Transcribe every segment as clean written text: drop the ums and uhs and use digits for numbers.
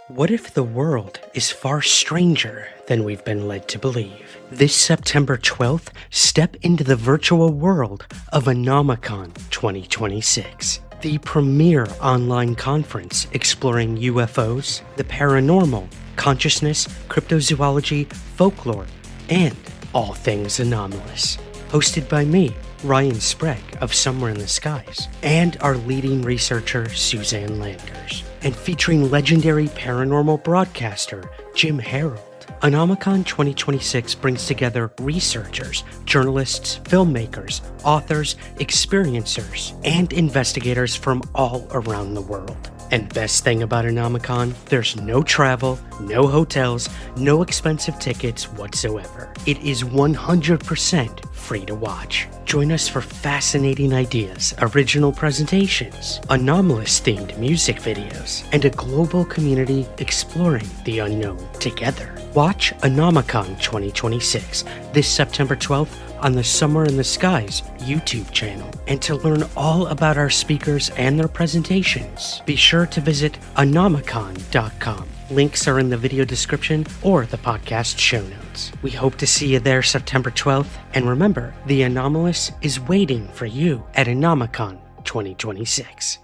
What if the world is far stranger than we've been led to believe? This September 12th, step into the virtual world of ANOMACON 2026, the premier online conference exploring UFOs, the paranormal, consciousness, cryptozoology, folklore, and all things anomalous. Hosted by me, Ryan Sprague of Somewhere in the Skies, and our leading researcher, Suzanne Landers, and featuring legendary paranormal broadcaster, Jim Harold. ANOMACON 2026 brings together researchers, journalists, filmmakers, authors, experiencers, and investigators from all around the world. And best thing about ANOMACON, there's no travel, no hotels, no expensive tickets whatsoever. It is 100% free to watch. Join us for fascinating ideas, original presentations, anomalous-themed music videos, and a global community exploring the unknown together. Watch ANOMACON 2026 this September 12th on the Somewhere in the Skies YouTube channel. And to learn all about our speakers and their presentations, be sure to visit anomacon.com. Links are in the video description or the podcast show notes. We hope to see you there September 12th. And remember, the anomalous is waiting for you at ANOMACON 2026.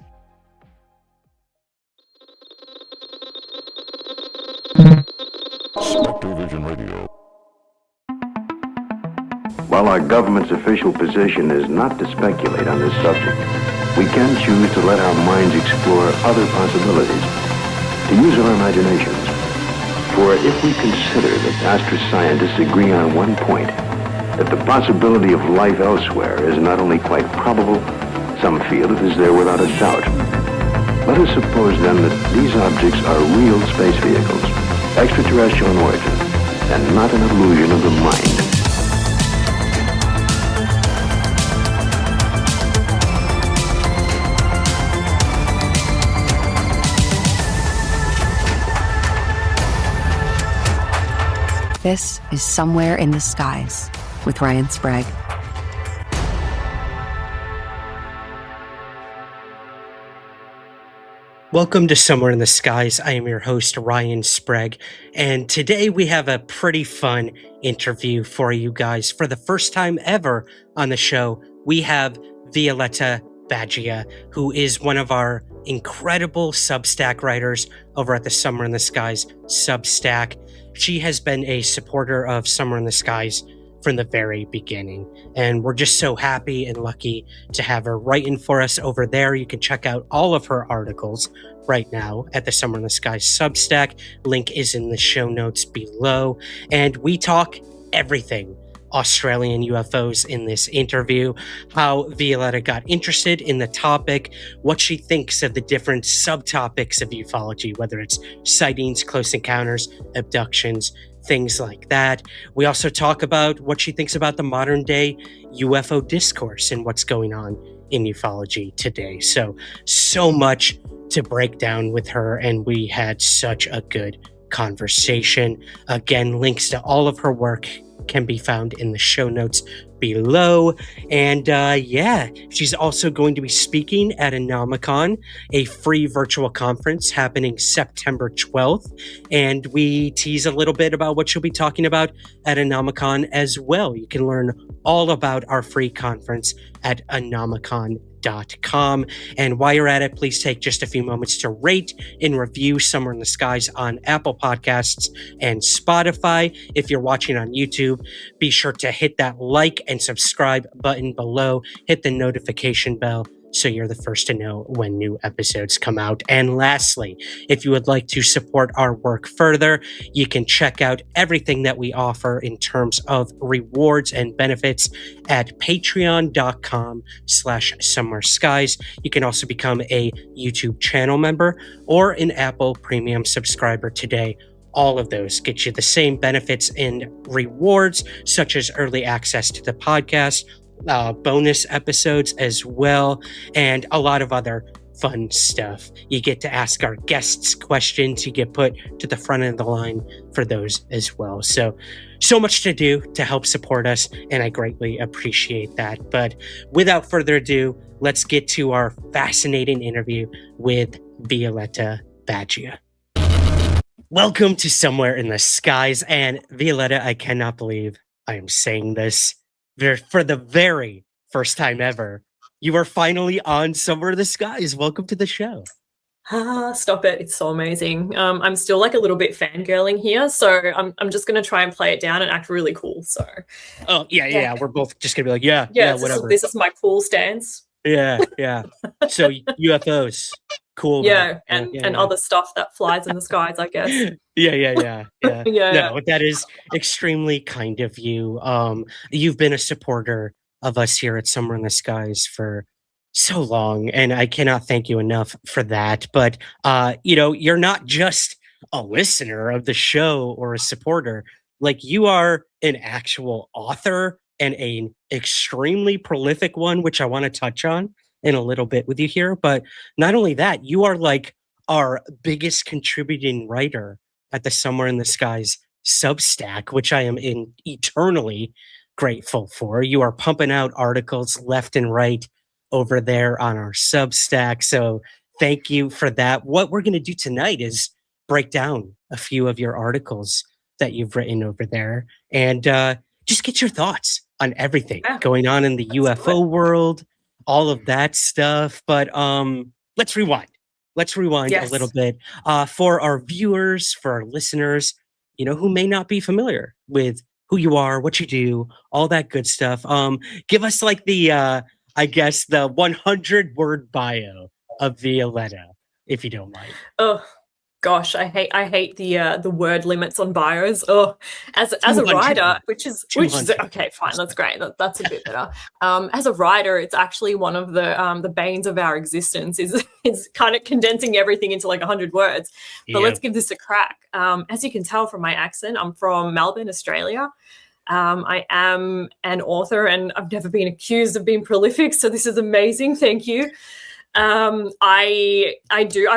Spectrovision Radio. While our government's official position is not to speculate on this subject, we can choose to let our minds explore other possibilities, to use our imaginations. For if we consider that astroscientists agree on one point, that the possibility of life elsewhere is not only quite probable, some feel it is there without a doubt. Let us suppose then that these objects are real space vehicles, extraterrestrial in origin, and not an illusion of the mind. This is Somewhere in the Skies with Ryan Sprague. Welcome to Somewhere in the Skies. I am your host, Ryan Sprague, and today we have a pretty fun interview for you guys. For the first time ever on the show, we have Violeta Bagia, who is one of our incredible Substack writers over at the Somewhere in the Skies Substack. She has been a supporter of Somewhere in the Skies from the very beginning, and we're just so happy and lucky to have her writing for us over there. You can check out all of her articles right now at the Somewhere in the Skies Substack. Link is in the show notes below, and we talk everything Australian UFOs in this interview, how Violeta got interested in the topic, what she thinks of the different subtopics of ufology, whether it's sightings, close encounters, abductions, things like that. We also talk about what she thinks about the modern day UFO discourse and what's going on in ufology today. So much to break down with her, and we had such a good conversation. Again, links to all of her work can be found in the show notes below. And she's also going to be speaking at ANOMACON, a free virtual conference happening September 12th. And we tease a little bit about what she'll be talking about at ANOMACON as well. You can learn all about our free conference at anomacon.com. And while you're at it, please take just a few moments to rate and review Somewhere in the Skies on Apple Podcasts and Spotify. If you're watching on YouTube, be sure to hit that like and subscribe button below. Hit the notification bell so you're the first to know when new episodes come out. And lastly, if you would like to support our work further, you can check out everything that we offer in terms of rewards and benefits at patreon.com/somewhereskies. You can also become a YouTube channel member or an Apple Premium subscriber today. All of those get you the same benefits and rewards, such as early access to the podcast, bonus episodes as well, and a lot of other fun stuff. You get to ask our guests questions. You get put to the front of the line for those as well. So much to do to help support us, and I greatly appreciate that. But without further ado, let's get to our fascinating interview with Violeta Bagia. Welcome to Somewhere in the Skies. And Violeta, I cannot believe I am saying this for the very first time ever. You are finally on Somewhere in the Skies. Welcome to the show. Stop it. It's so amazing. I'm still like a little bit fangirling here, so I'm just gonna try and play it down and act really cool. So yeah. We're both just gonna be like, yeah, whatever. This is my cool stance. Yeah. So UFOs. Cool. And other stuff that flies in the skies, I guess. Yeah. Yeah. No, that is extremely kind of you. You've been a supporter of us here at Somewhere in the Skies for so long, and I cannot thank you enough for that. But you're not just a listener of the show or a supporter. Like, you are an actual author, and an extremely prolific one, which I want to touch on in a little bit with you here. But not only that, you are like our biggest contributing writer at the Somewhere in the Skies Substack, which I am eternally grateful for. You are pumping out articles left and right over there on our Substack. So thank you for that. What we're going to do tonight is break down a few of your articles that you've written over there and just get your thoughts on everything going on in the UFO world, all of that stuff. But let's rewind. A little bit for our viewers, for our listeners, who may not be familiar with who you are, what you do, all that good stuff. Give us like the, I guess, the 100-word bio of Violeta, if you don't mind. Oh gosh, I hate the word limits on bios. Oh, as a writer, which is okay, fine, that's great. That's a bit better. As a writer, it's actually one of the banes of our existence is kind of condensing everything into like 100 words. But let's give this a crack. As you can tell from my accent, I'm from Melbourne, Australia. I am an author, and I've never been accused of being prolific, so this is amazing. Thank you. I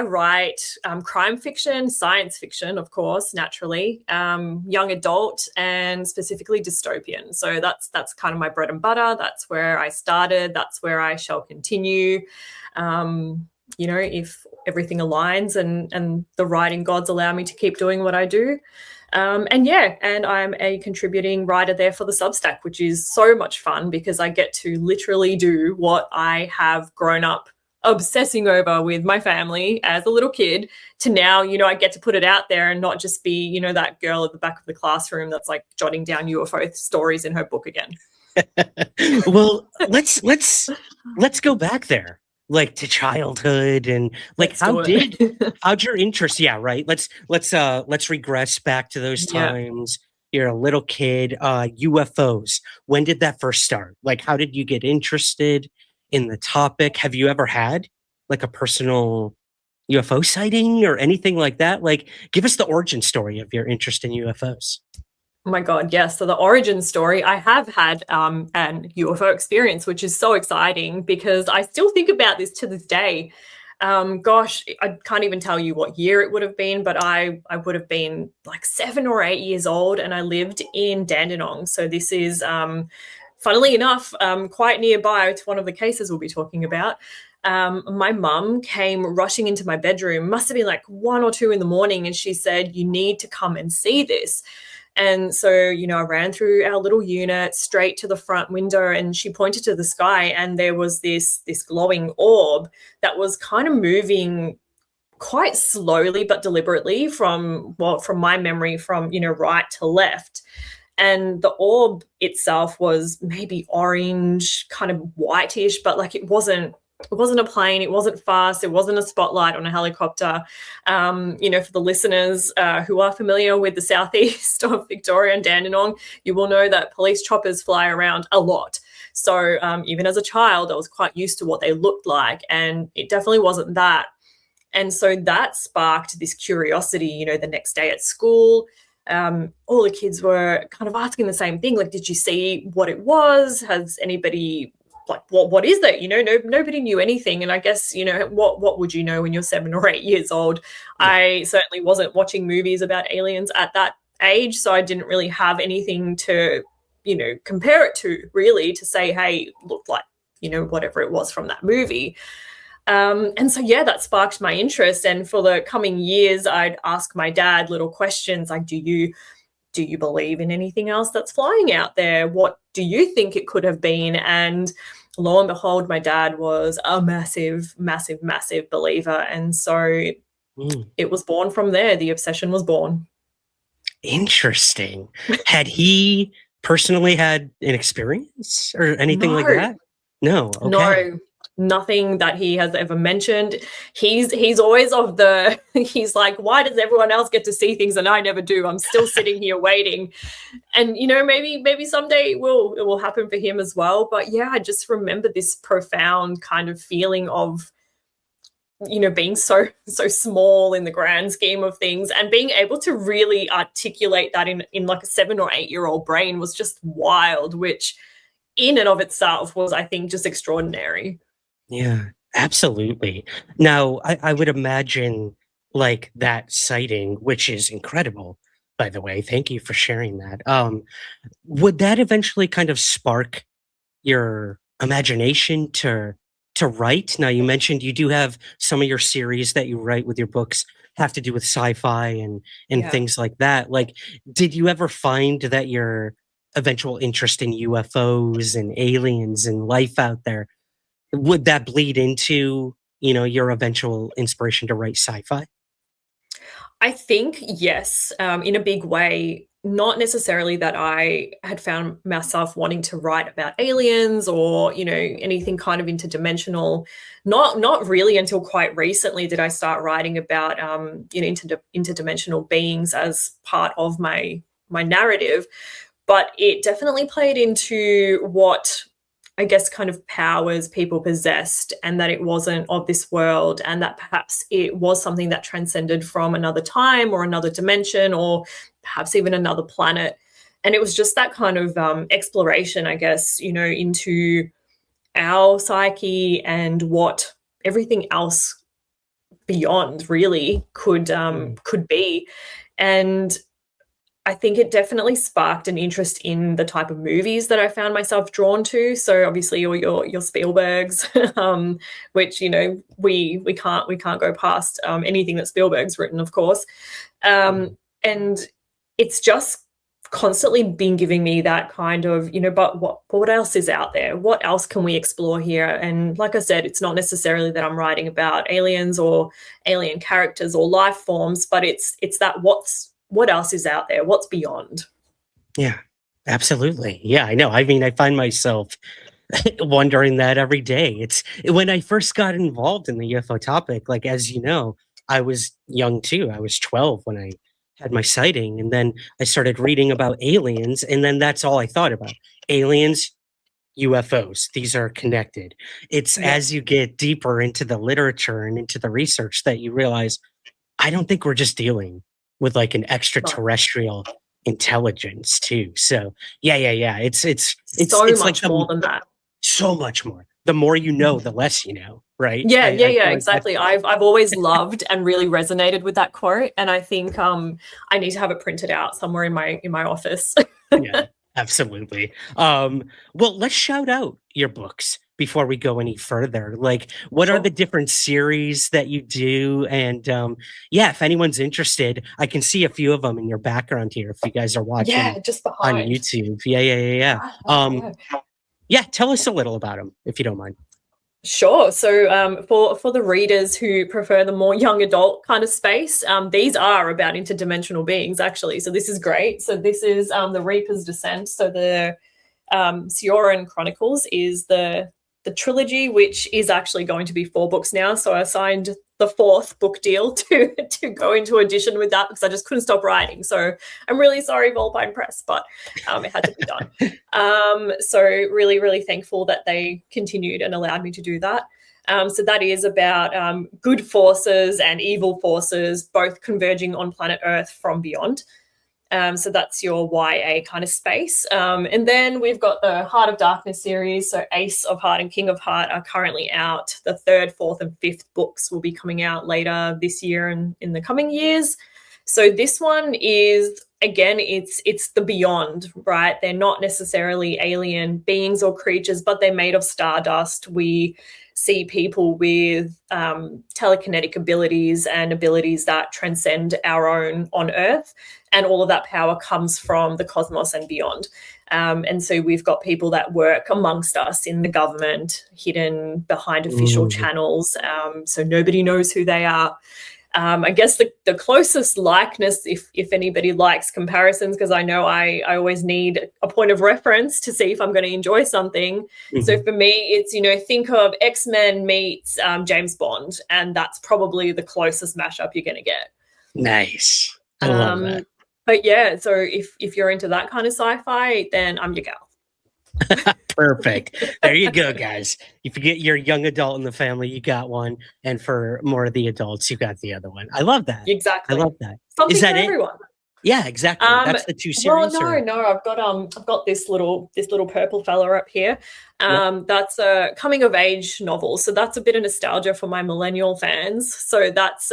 write crime fiction, science fiction, of course, naturally, young adult, and specifically dystopian. So that's kind of my bread and butter. That's where I started. That's where I shall continue. If everything aligns and the writing gods allow me to keep doing what I do. And I'm a contributing writer there for the Substack, which is so much fun because I get to literally do what I have grown up obsessing over with my family as a little kid to now, I get to put it out there and not just be, that girl at the back of the classroom that's like jotting down UFO stories in her book again. Well, let's go back there, like to childhood and like how'd your interest? Yeah, right. Let's regress back to those times. You're a little kid, UFOs. When did that first start? Like, how did you get interested in the topic? Have you ever had like a personal UFO sighting or anything like that? Like, give us the origin story of your interest in UFOs. Oh my God, yes. So the origin story, I have had an UFO experience, which is so exciting because I still think about this to this day. Gosh, I can't even tell you what year it would have been, but I would have been like 7 or 8 years old, and I lived in Dandenong. So this is funnily enough, quite nearby to one of the cases we'll be talking about. My mum came rushing into my bedroom, must have been like 1 or 2 in the morning, and she said, "You need to come and see this." And so, I ran through our little unit straight to the front window, and she pointed to the sky, and there was this glowing orb that was kind of moving quite slowly but deliberately from my memory, from right to left. And the orb itself was maybe orange, kind of whitish, but like it wasn't a plane, it wasn't fast, it wasn't a spotlight on a helicopter. For the listeners who are familiar with the southeast of Victoria and Dandenong, you will know that police choppers fly around a lot. So even as a child, I was quite used to what they looked like, and it definitely wasn't that. And so that sparked this curiosity, the next day at school. All the kids were kind of asking the same thing, like, did you see what it was? Has anybody, like, what is that? Nobody knew anything. And I guess, what would you know when you're 7 or 8 years old? Yeah. I certainly wasn't watching movies about aliens at that age, so I didn't really have anything to, compare it to, really, to say, hey, look like, whatever it was from that movie. And so, yeah, that sparked my interest. And for the coming years, I'd ask my dad little questions like, do you believe in anything else that's flying out there? What do you think it could have been? And lo and behold, my dad was a massive, massive, massive believer. And so it was born from there. The obsession was born. Interesting. Had he personally had an experience or anything like that? No. Okay. No, nothing that he has ever mentioned. He's always of the, he's like, why does everyone else get to see things and I never do? I'm still sitting here waiting. And, you know, maybe someday it will happen for him as well. But yeah, I just remember this profound kind of feeling of, you know, being so small in the grand scheme of things, and being able to really articulate that in like a 7 or 8 year old brain was just wild, which in and of itself was, I think, just extraordinary. Yeah, absolutely. Now, I would imagine like that sighting, which is incredible, by the way. Thank you for sharing that. Would that eventually kind of spark your imagination to write? Now, you mentioned you do have some of your series that you write with your books have to do with sci-fi and Yeah. things like that. Like, did you ever find that your eventual interest in UFOs and aliens and life out there, would that bleed into, you know, your eventual inspiration to write sci-fi? I think yes, in a big way. Not necessarily that I had found myself wanting to write about aliens or, you know, anything kind of interdimensional. Not really until quite recently did I start writing about, you know, interdimensional beings as part of my narrative. But it definitely played into what, I guess, kind of powers people possessed, and that it wasn't of this world, and that perhaps it was something that transcended from another time or another dimension or perhaps even another planet. And it was just that kind of exploration, I guess, you know, into our psyche and what everything else beyond really could be. And I think it definitely sparked an interest in the type of movies that I found myself drawn to. So obviously your Spielbergs, which, you know, we can't go past anything that Spielberg's written, of course. And it's just constantly been giving me that kind of, you know, but what else is out there? What else can we explore here? And like I said, it's not necessarily that I'm writing about aliens or alien characters or life forms, but it's that what else is out there? What's beyond? Yeah, absolutely. Yeah, I know. I mean, I find myself wondering that every day. It's when I first got involved in the UFO topic, like, as you know, I was young too. I was 12 when I had my sighting. And then I started reading about aliens. And then that's all I thought about. Aliens, UFOs. These are connected. It's Yeah. as you get deeper into the literature and into the research that you realize, I don't think we're just dealing with like an extraterrestrial intelligence too. So yeah. It's So it's much like more than that. so much more. The more you know, the less you know, right? Yeah, I feel like that's- exactly. I've always loved and really resonated with that quote, and I think I need to have it printed out somewhere in my office. Yeah, absolutely. Well, let's shout out your books before we go any further. Like, what are Sure. the different series that you do? And yeah, if anyone's interested, I can see a few of them in your background here. If you guys are watching Yeah, just on behind. YouTube, yeah. Yeah, tell us a little about them if you don't mind. Sure. So for the readers who prefer the more young adult kind of space, these are about interdimensional beings, actually. So this is great. So this is the Reaper's Descent. So the Sioran Chronicles is the trilogy, which is actually going to be 4 books now. So I signed the 4th book deal to go into edition with that because I just couldn't stop writing. So I'm really sorry, Volpine Press, but it had to be done. So really, really thankful that they continued and allowed me to do that. So that is about good forces and evil forces, both converging on planet Earth from beyond. So that's your YA kind of space. And then we've got the Heart of Darkness series. So Ace of Heart and King of Heart are currently out. The 3rd, 4th, and 5th books will be coming out later this year and in the coming years. So this one is, again, it's the beyond, right? They're not necessarily alien beings or creatures, but they're made of stardust. We see people with telekinetic abilities and abilities that transcend our own on Earth. And all of that power comes from the cosmos and beyond. And so we've got people that work amongst us in the government, hidden behind official channels. So nobody knows who they are. I guess the closest likeness, if anybody likes comparisons, because I know I always need a point of reference to see if I'm going to enjoy something. So for me, it's, think of X-Men meets James Bond, and that's probably the closest mashup you're going to get. Nice. I love that. But yeah, so if you're into that kind of sci-fi, then I'm your gal. Perfect. There you go, guys. If you get your young adult in the family, you got one, and for more of the adults, you got the other one. I love that. Exactly. I love that. Something Is that for it? everyone. Yeah, exactly. That's the two series. Well, no. I've got this little purple fella up here. That's a coming of age novel. So that's a bit of nostalgia for my millennial fans. So that's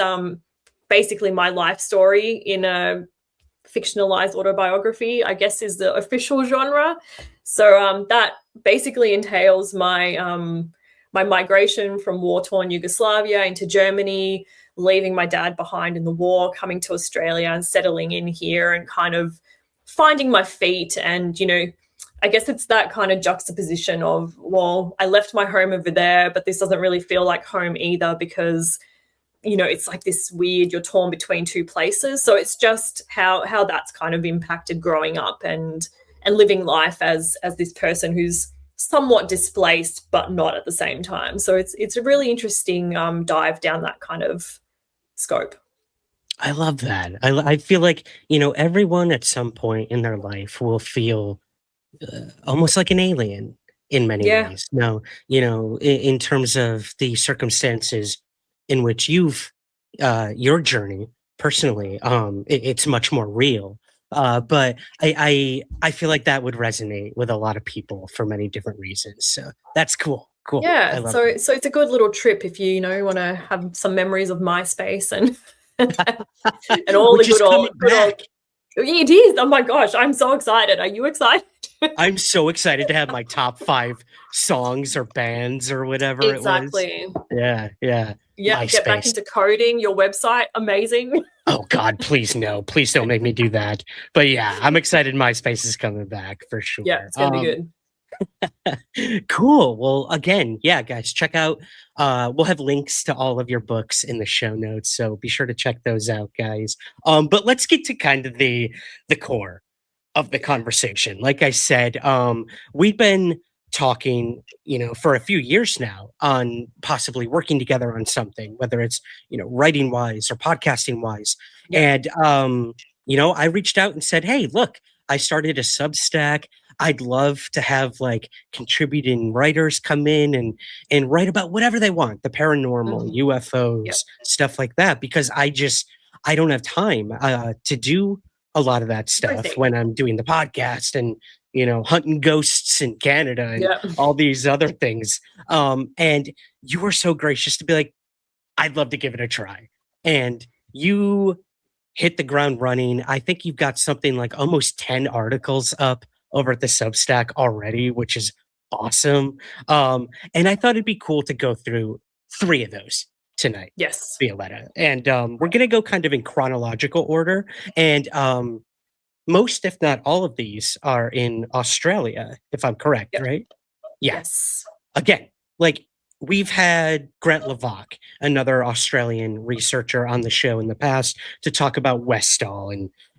basically my life story in a fictionalized autobiography, I guess, is the official genre. So that basically entails my my migration from war-torn Yugoslavia into Germany, leaving my dad behind in the war, coming to Australia and settling in here and kind of finding my feet. And, I guess it's that kind of juxtaposition of, well, I left my home over there, but this doesn't really feel like home either because, it's like this weird, you're torn between two places. So it's just how that's kind of impacted growing up and living life as this person who's somewhat displaced, but not at the same time. So it's a really interesting dive down that kind of scope. I love that. I feel like, everyone at some point in their life will feel almost like an alien in many ways. Now, in terms of the circumstances in which you've your journey personally, it's much more real. But I feel like that would resonate with a lot of people for many different reasons. So that's cool. Cool. Yeah. So it's a good little trip if you want to have some memories of MySpace and and all Which the good old. It is. Oh my gosh, I'm so excited. Are you excited? I'm so excited to have my top 5 songs or bands or whatever Exactly. it was. Yeah. Yeah. MySpace. Get back into coding. Your website, amazing. Oh God, please no. Please don't make me do that. But yeah, I'm excited MySpace is coming back for sure. Yeah, it's gonna be good. Cool. Well, again, yeah, guys, check out we'll have links to all of your books in the show notes, so be sure to check those out, guys. But let's get to kind of the core of the conversation. Like I said, we've been talking, for a few years now on possibly working together on something, whether it's, writing wise or podcasting wise. Yeah. And I reached out and said, hey, look, I started a Substack. I'd love to have contributing writers come in and write about whatever they want, the paranormal, UFOs, stuff like that, because I don't have time to do a lot of that stuff when I'm doing the podcast and, hunting ghosts in Canada and all these other things. And you were so gracious to be like, I'd love to give it a try. And you hit the ground running. I think you've got something like almost 10 articles up over at the Substack already, which is awesome. And I thought it'd be cool to go through 3 of those tonight. Yes. Violeta. And we're going to go kind of in chronological order. And most, if not all of these are in Australia, if I'm correct, right? Yes. Again, we've had Grant Levac, another Australian researcher, on the show in the past to talk about Westall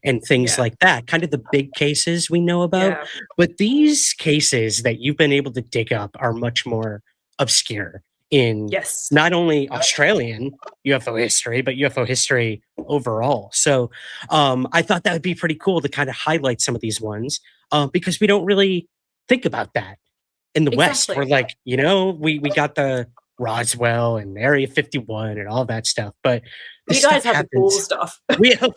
and things like that, kind of the big cases we know about. Yeah. But these cases that you've been able to dig up are much more obscure in not only Australian UFO history, but UFO history overall. So I thought that would be pretty cool to kind of highlight some of these ones because we don't really think about that in the West. We're like, we got the Roswell and Area 51 and all that stuff, but you guys have the cool stuff. we have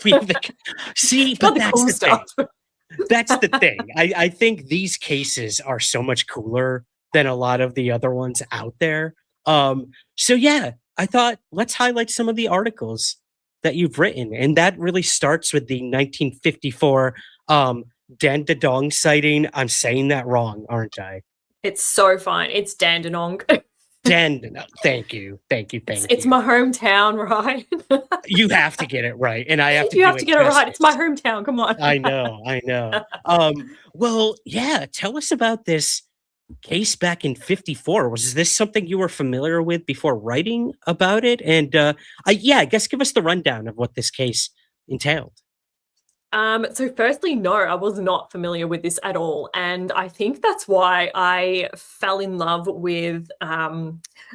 see, but that's the stuff. Thing. That's the thing. I think these cases are so much cooler than a lot of the other ones out there. So yeah, I thought let's highlight some of the articles that you've written, and that really starts with the 1954 Dandenong sighting. I'm saying that wrong, aren't I? It's so fine. It's Dandenong. Dandenong. Thank you. It's my hometown, right? You have to get it right, and I have to. You do have to get it right. It's my hometown. Come on. I know. Well, yeah. Tell us about this case back in '54. Was this something you were familiar with before writing about it? And I guess give us the rundown of what this case entailed. So firstly, no, I was not familiar with this at all. And I think that's why I fell in love with,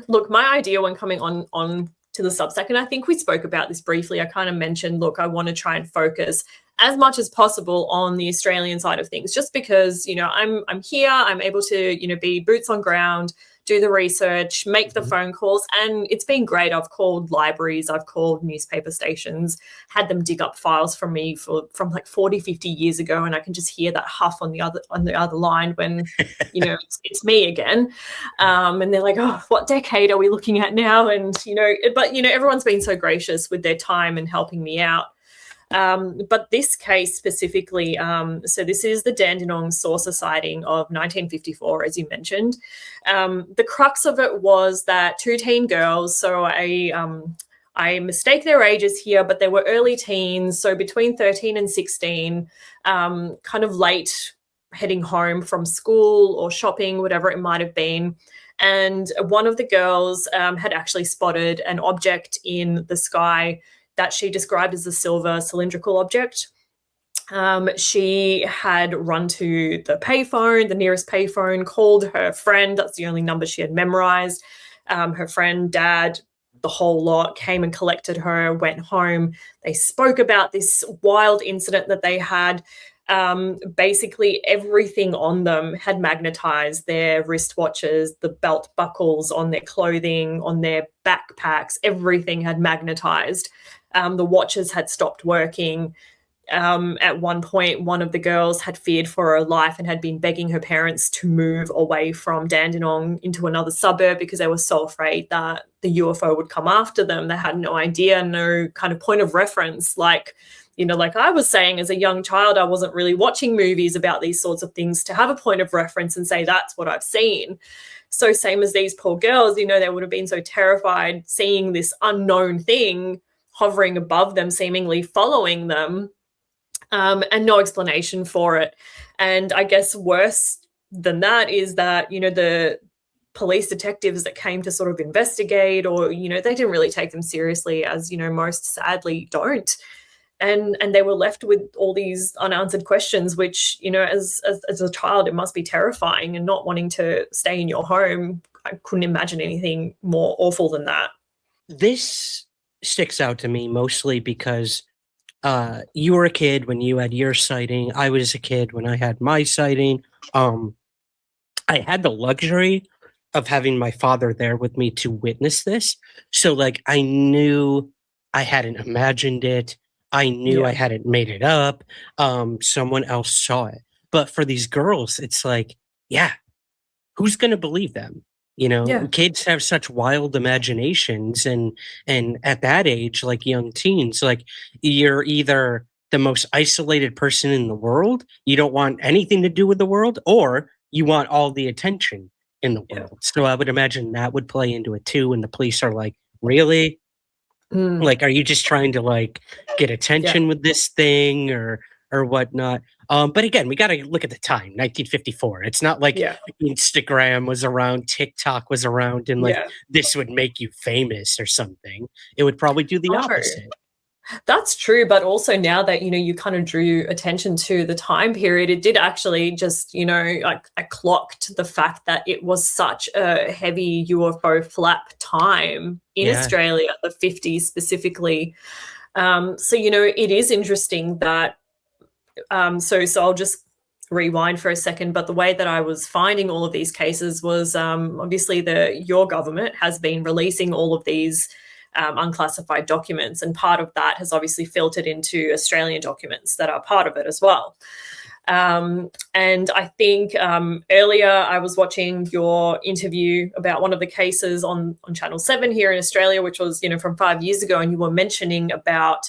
look, my idea when coming on to the Substack, and I think we spoke about this briefly, I kind of mentioned, look, I want to try and focus as much as possible on the Australian side of things, just because, I'm here, I'm able to, be boots on ground, do the research, make the phone calls, and it's been great. I've called libraries, I've called newspaper stations, had them dig up files from me from like 40, 50 years ago, and I can just hear that huff on the other line when, it's me again. And they're like, oh, what decade are we looking at now? And, but everyone's been so gracious with their time and helping me out. But this case specifically, so this is the Dandenong saucer sighting of 1954, as you mentioned. The crux of it was that two teen girls, so I mistake their ages here, but they were early teens, so between 13 and 16, kind of late heading home from school or shopping, whatever it might have been. And one of the girls had actually spotted an object in the sky that she described as a silver cylindrical object. She had run to the nearest payphone, called her friend. That's the only number she had memorized. Her friend, dad, the whole lot came and collected her, went home. They spoke about this wild incident that they had. Basically everything on them had magnetized, their wristwatches, the belt buckles on their clothing, on their backpacks, everything had magnetized. The watches had stopped working. At one point, one of the girls had feared for her life and had been begging her parents to move away from Dandenong into another suburb because they were so afraid that the UFO would come after them. They had no idea, no kind of point of reference. Like I was saying, as a young child, I wasn't really watching movies about these sorts of things to have a point of reference and say, that's what I've seen. So same as these poor girls, they would have been so terrified seeing this unknown thing hovering above them, seemingly following them, and no explanation for it. And I guess worse than that is that, the police detectives that came to sort of investigate, or, they didn't really take them seriously, as, most sadly don't. And they were left with all these unanswered questions, which, as a child, it must be terrifying, and not wanting to stay in your home. I couldn't imagine anything more awful than that. This sticks out to me mostly because you were a kid when you had your sighting. I was a kid when I had my sighting. I had the luxury of having my father there with me to witness this. So I knew I hadn't imagined it. I knew I hadn't made it up. Someone else saw it. But for these girls, it's who's going to believe them? Kids have such wild imaginations, and at that age, like young teens, you're either the most isolated person in the world, you don't want anything to do with the world, or you want all the attention in the world. So I would imagine that would play into it too. And the police are like, really? Are you just trying to get attention with this thing or whatnot? But again, we got to look at the time, 1954. It's not like Instagram was around, TikTok was around, and this would make you famous or something. It would probably do the opposite. That's true. But also now that, you kind of drew attention to the time period, it did actually just, I clocked the fact that it was such a heavy UFO flap time in Australia, the 50s specifically. So, it is interesting that, so I'll just rewind for a second, but the way that I was finding all of these cases was obviously your government has been releasing all of these unclassified documents, and part of that has obviously filtered into Australian documents that are part of it as well. And I think earlier I was watching your interview about one of the cases on Channel 7 here in Australia, which was, from 5 years ago, and you were mentioning about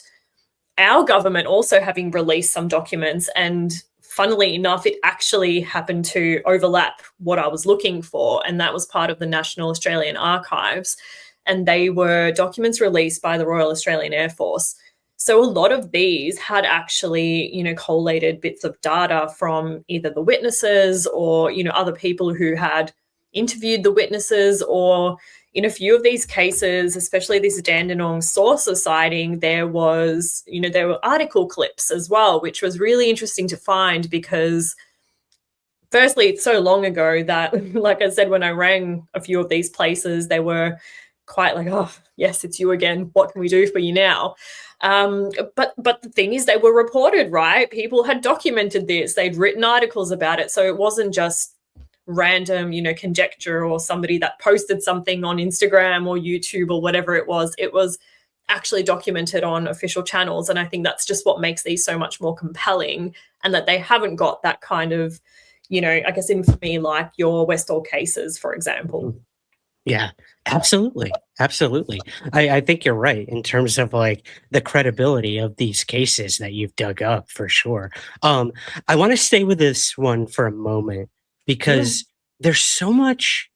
our government also having released some documents, and funnily enough, it actually happened to overlap what I was looking for, and that was part of the National Australian Archives, and they were documents released by the Royal Australian Air Force. So a lot of these had actually, collated bits of data from either the witnesses or, other people who had interviewed the witnesses, or in a few of these cases, especially this Dandenong saucer sighting, there were article clips as well, which was really interesting to find because firstly, it's so long ago that, like I said, when I rang a few of these places, they were quite like, oh, yes, it's you again. What can we do for you now? But the thing is, they were reported, right? People had documented this. They'd written articles about it. So it wasn't just random, conjecture or somebody that posted something on Instagram or YouTube or whatever it was. It was actually documented on official channels. And I think that's just what makes these so much more compelling, and that they haven't got that kind of, I guess infamy like your Westall cases, for example. Yeah, absolutely. Absolutely. I think you're right in terms of like the credibility of these cases that you've dug up for sure. I want to stay with this one for a moment because there's so much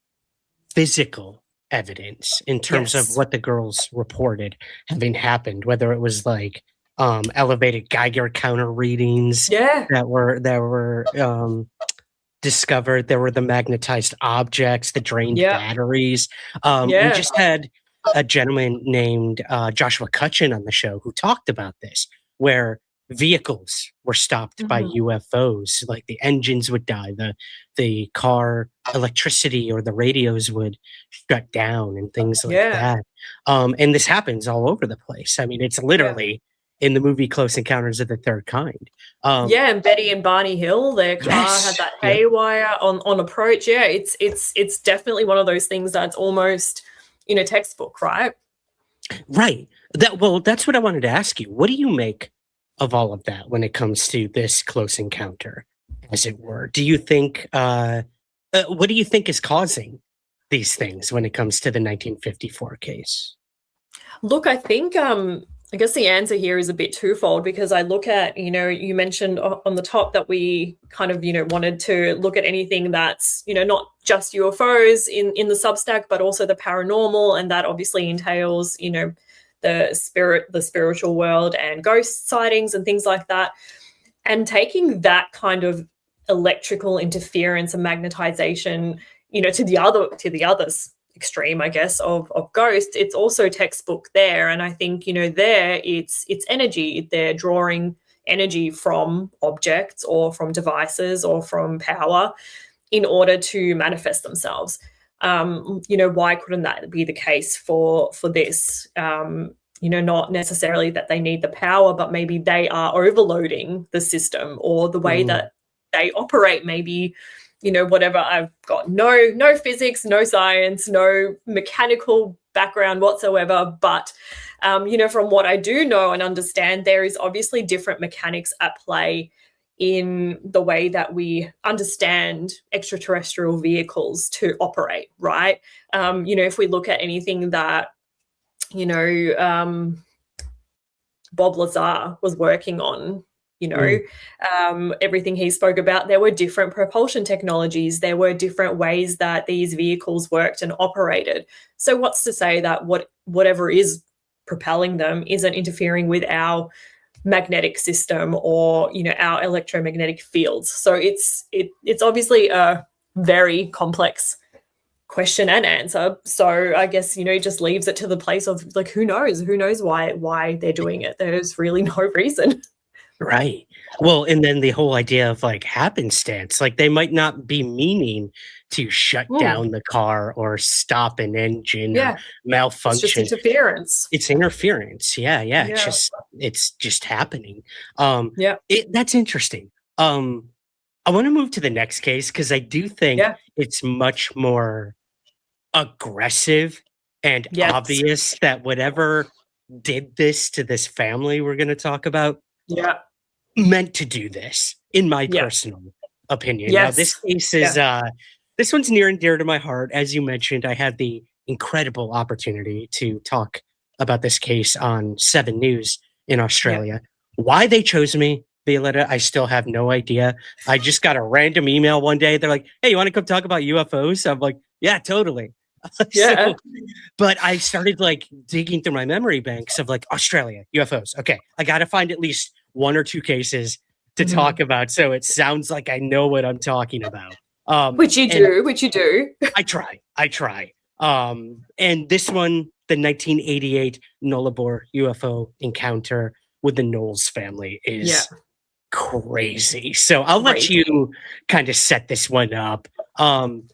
physical evidence in terms of what the girls reported having happened, whether it was like elevated Geiger counter readings that were discovered. There were the magnetized objects, the drained batteries. We just had a gentleman named Joshua Cutchin on the show who talked about this, where vehicles were stopped by UFOs, like the engines would die, the car electricity or the radios would shut down and things like that. And this happens all over the place. I mean, it's literally in the movie Close Encounters of the Third Kind. And Betty and Barney Hill, their car had that haywire on approach. Yeah, it's definitely one of those things that's almost in a textbook, right? Right. That's what I wanted to ask you. What do you make of all of that when it comes to this close encounter, as it were? Do you think what do you think is causing these things when it comes to the 1954 case? Look, I think I guess the answer here is a bit twofold, because I look at, you mentioned on the top that we kind of, wanted to look at anything that's, not just UFOs in the Substack, but also the paranormal. And that obviously entails, the spiritual world and ghost sightings and things like that. And taking that kind of electrical interference and magnetization, to the other extreme, I guess, of ghosts, it's also textbook there. And I think, there it's energy. They're drawing energy from objects or from devices or from power in order to manifest themselves. Why couldn't that be the case for this? Not necessarily that they need the power, but maybe they are overloading the system, or the way that they operate. Maybe, whatever. I've got no physics, no science, no mechanical background whatsoever. But, from what I do know and understand, there is obviously different mechanics at play in the way that we understand extraterrestrial vehicles to operate, right? If we look at anything that, Bob Lazar was working on, everything he spoke about, there were different propulsion technologies. There were different ways that these vehicles worked and operated. So what's to say that whatever is propelling them isn't interfering with our magnetic system or, our electromagnetic fields? So it's obviously a very complex question and answer. So I guess, it just leaves it to the place of like, who knows why they're doing it. There's really no reason. Right. Well, and then the whole idea of like happenstance, like they might not be meaning to shut down the car or stop an engine or malfunction. It's just interference. It's interference. Yeah. It's just happening. That's interesting. I want to move to the next case because I do think it's much more aggressive and obvious that whatever did this to this family we're going to talk about meant to do this, in my personal opinion. Now, this case is this one's near and dear to my heart. As you mentioned, I had the incredible opportunity to talk about this case on 7 News in Australia. Why they chose me, Violeta, I still have no idea. I just got a random email one day. They're like, "Hey, you want to come talk about UFOs?" I'm like, "Yeah, totally." Yeah. But I started like digging through my memory banks of like Australia UFOs. Okay, I got to find at least one or two cases to talk about, so it sounds like I know what I'm talking about. Which you do. I try. And this one, the 1988 Nullarbor UFO encounter with the Knowles family is crazy. So I'll let you kind of set this one up. Run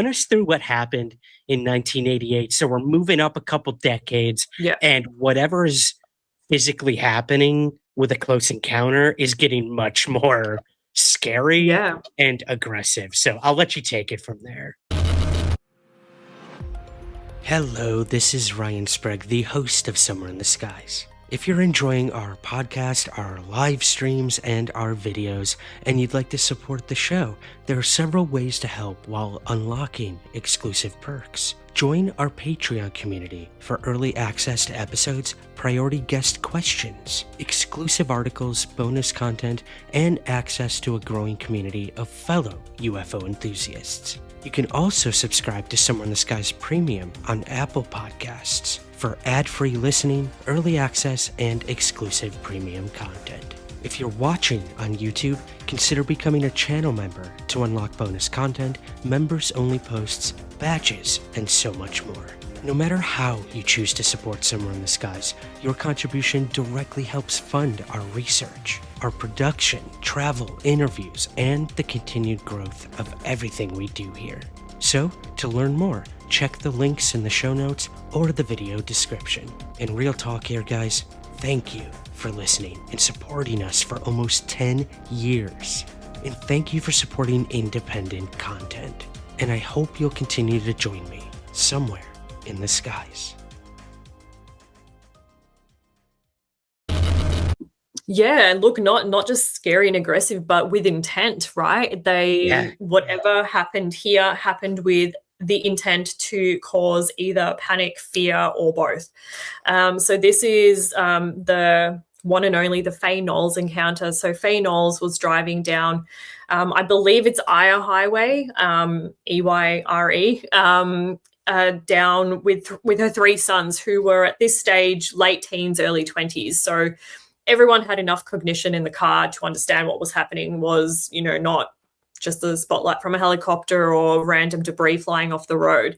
us through what happened in 1988. So we're moving up a couple decades, and whatever is physically happening with a close encounter is getting much more scary and aggressive. So I'll let you take it from there. Hello, this is Ryan Sprague, the host of Somewhere in the Skies. If you're enjoying our podcast, our live streams, and our videos, and you'd like to support the show, there are several ways to help while unlocking exclusive perks. Join our Patreon community for early access to episodes, priority guest questions, exclusive articles, bonus content, and access to a growing community of fellow UFO enthusiasts. You can also subscribe to Somewhere in the Skies Premium on Apple Podcasts for ad-free listening, early access, and exclusive premium content. If you're watching on YouTube, consider becoming a channel member to unlock bonus content, members-only posts, badges, and so much more. No matter how you choose to support Somewhere in the Skies, your contribution directly helps fund our research, our production, travel, interviews, and the continued growth of everything we do here. So, to learn more, check the links in the show notes or the video description. And real talk here, guys, thank you for listening and supporting us for almost 10 years. And thank you for supporting independent content. And I hope you'll continue to join me somewhere in the skies. Yeah, and look, not just scary and aggressive, but with intent, right? Whatever happened here happened with the intent to cause either panic, fear, or both. So this is the one and only the Faye Knowles encounter. So Faye Knowles was driving down, I believe it's Eyre Highway, EYRE, down with her three sons who were at this stage late teens, early 20s. So everyone had enough cognition in the car to understand what was happening was, not just a spotlight from a helicopter or random debris flying off the road.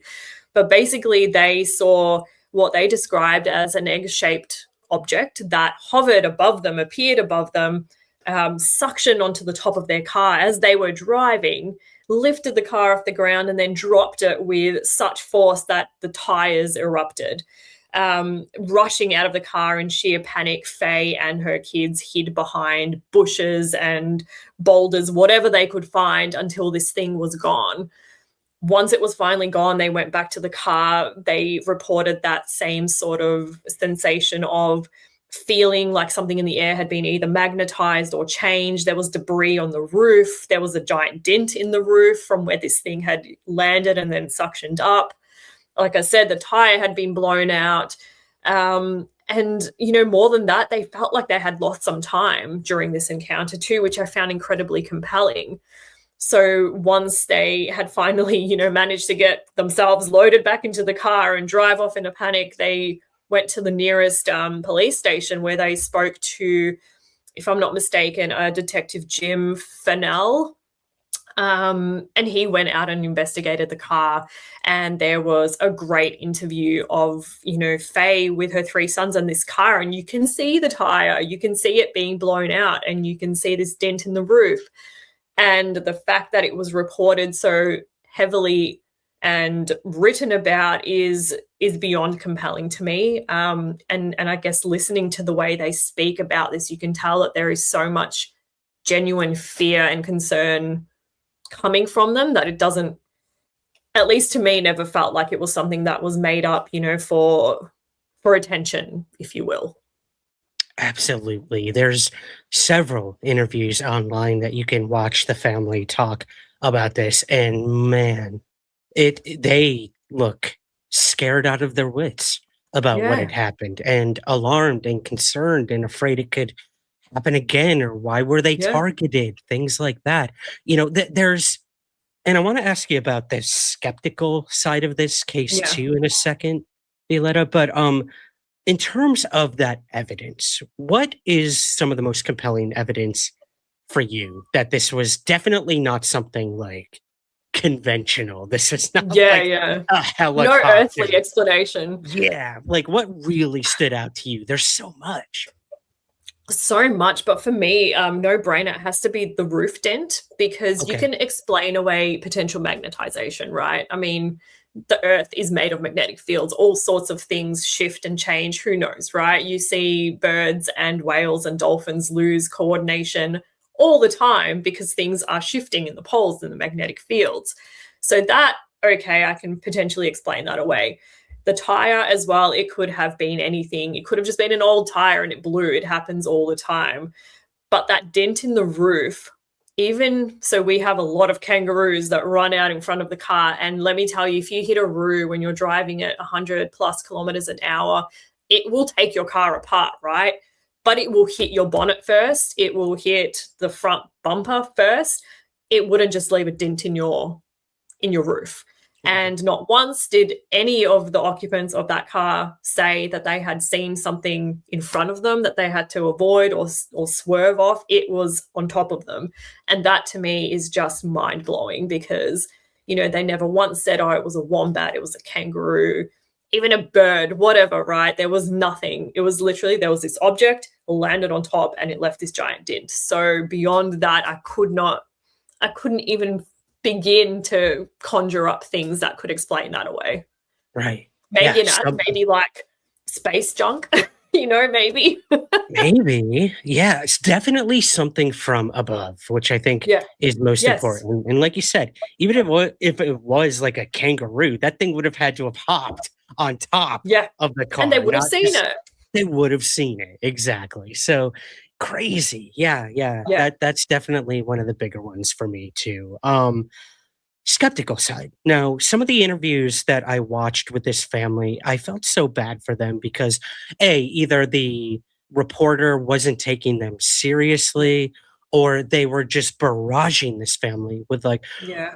But basically they saw what they described as an egg-shaped object that hovered above them, appeared above them, suctioned onto the top of their car as they were driving, lifted the car off the ground, and then dropped it with such force that the tires erupted. Rushing out of the car in sheer panic, Faye and her kids hid behind bushes and boulders, whatever they could find, until this thing was gone. Once it was finally gone, they went back to the car. They reported that same sort of sensation of feeling like something in the air had been either magnetized or changed. There was debris on the roof. There was a giant dent in the roof from where this thing had landed and then suctioned up. Like I said, the tire had been blown out. And, more than that, they felt like they had lost some time during this encounter too, which I found incredibly compelling. So once they had finally, managed to get themselves loaded back into the car and drive off in a panic, they went to the nearest police station where they spoke to, if I'm not mistaken, Detective Jim Fennell. And he went out and investigated the car, and there was a great interview of, Faye with her three sons in this car, and you can see the tire, you can see it being blown out, and you can see this dent in the roof. And the fact that it was reported so heavily and written about is beyond compelling to me. And I guess listening to the way they speak about this, you can tell that there is so much genuine fear and concern coming from them that it doesn't, at least to me, never felt like it was something that was made up, for attention, if you will. Absolutely. There's several interviews online that you can watch the family talk about this, and man, they look scared out of their wits about what had happened, and alarmed and concerned and afraid it could happen again, or why were they Yeah. targeted? Things like that. There's, and I want to ask you about the skeptical side of this case Yeah. too in a second, Violetta. But in terms of that evidence, what is some of the most compelling evidence for you that this was definitely not something like conventional? This is not Yeah, like yeah. a No helicopter. earthly explanation. Yeah, like what really stood out to you? There's so much. So much, but for me, no brainer, it has to be the roof dent, because you Okay. can explain away potential magnetization, right? I mean, the earth is made of magnetic fields, all sorts of things shift and change, who knows, right? You see birds and whales and dolphins lose coordination all the time because things are shifting in the poles and the magnetic fields. So that, okay, I can potentially explain that away. The tire as well, it could have been anything. It could have just been an old tire and it blew. It happens all the time. But that dent in the roof, even so, we have a lot of kangaroos that run out in front of the car. And let me tell you, if you hit a roo when you're driving at 100 plus kilometers an hour, it will take your car apart, right? But it will hit your bonnet first. It will hit the front bumper first. It wouldn't just leave a dent in your roof. And not once did any of the occupants of that car say that they had seen something in front of them that they had to avoid or swerve off. It was on top of them. And that to me is just mind blowing, because, they never once said, oh, it was a wombat, it was a kangaroo, even a bird, whatever, right? There was nothing. It was literally, there was this object, landed on top, and it left this giant dent. So beyond that, I couldn't even begin to conjure up things that could explain that away. Right. Maybe Yeah, maybe like space junk, maybe. maybe. Yeah, it's definitely something from above, which I think is most important. And like you said, even if it was like a kangaroo, that thing would have had to have hopped on top of the car. And they would have seen it. They would have seen it. Exactly. So crazy. Yeah. That's definitely one of the bigger ones for me too. Skeptical side. Now, some of the interviews that I watched with this family, I felt so bad for them because either the reporter wasn't taking them seriously, or they were just barraging this family with like,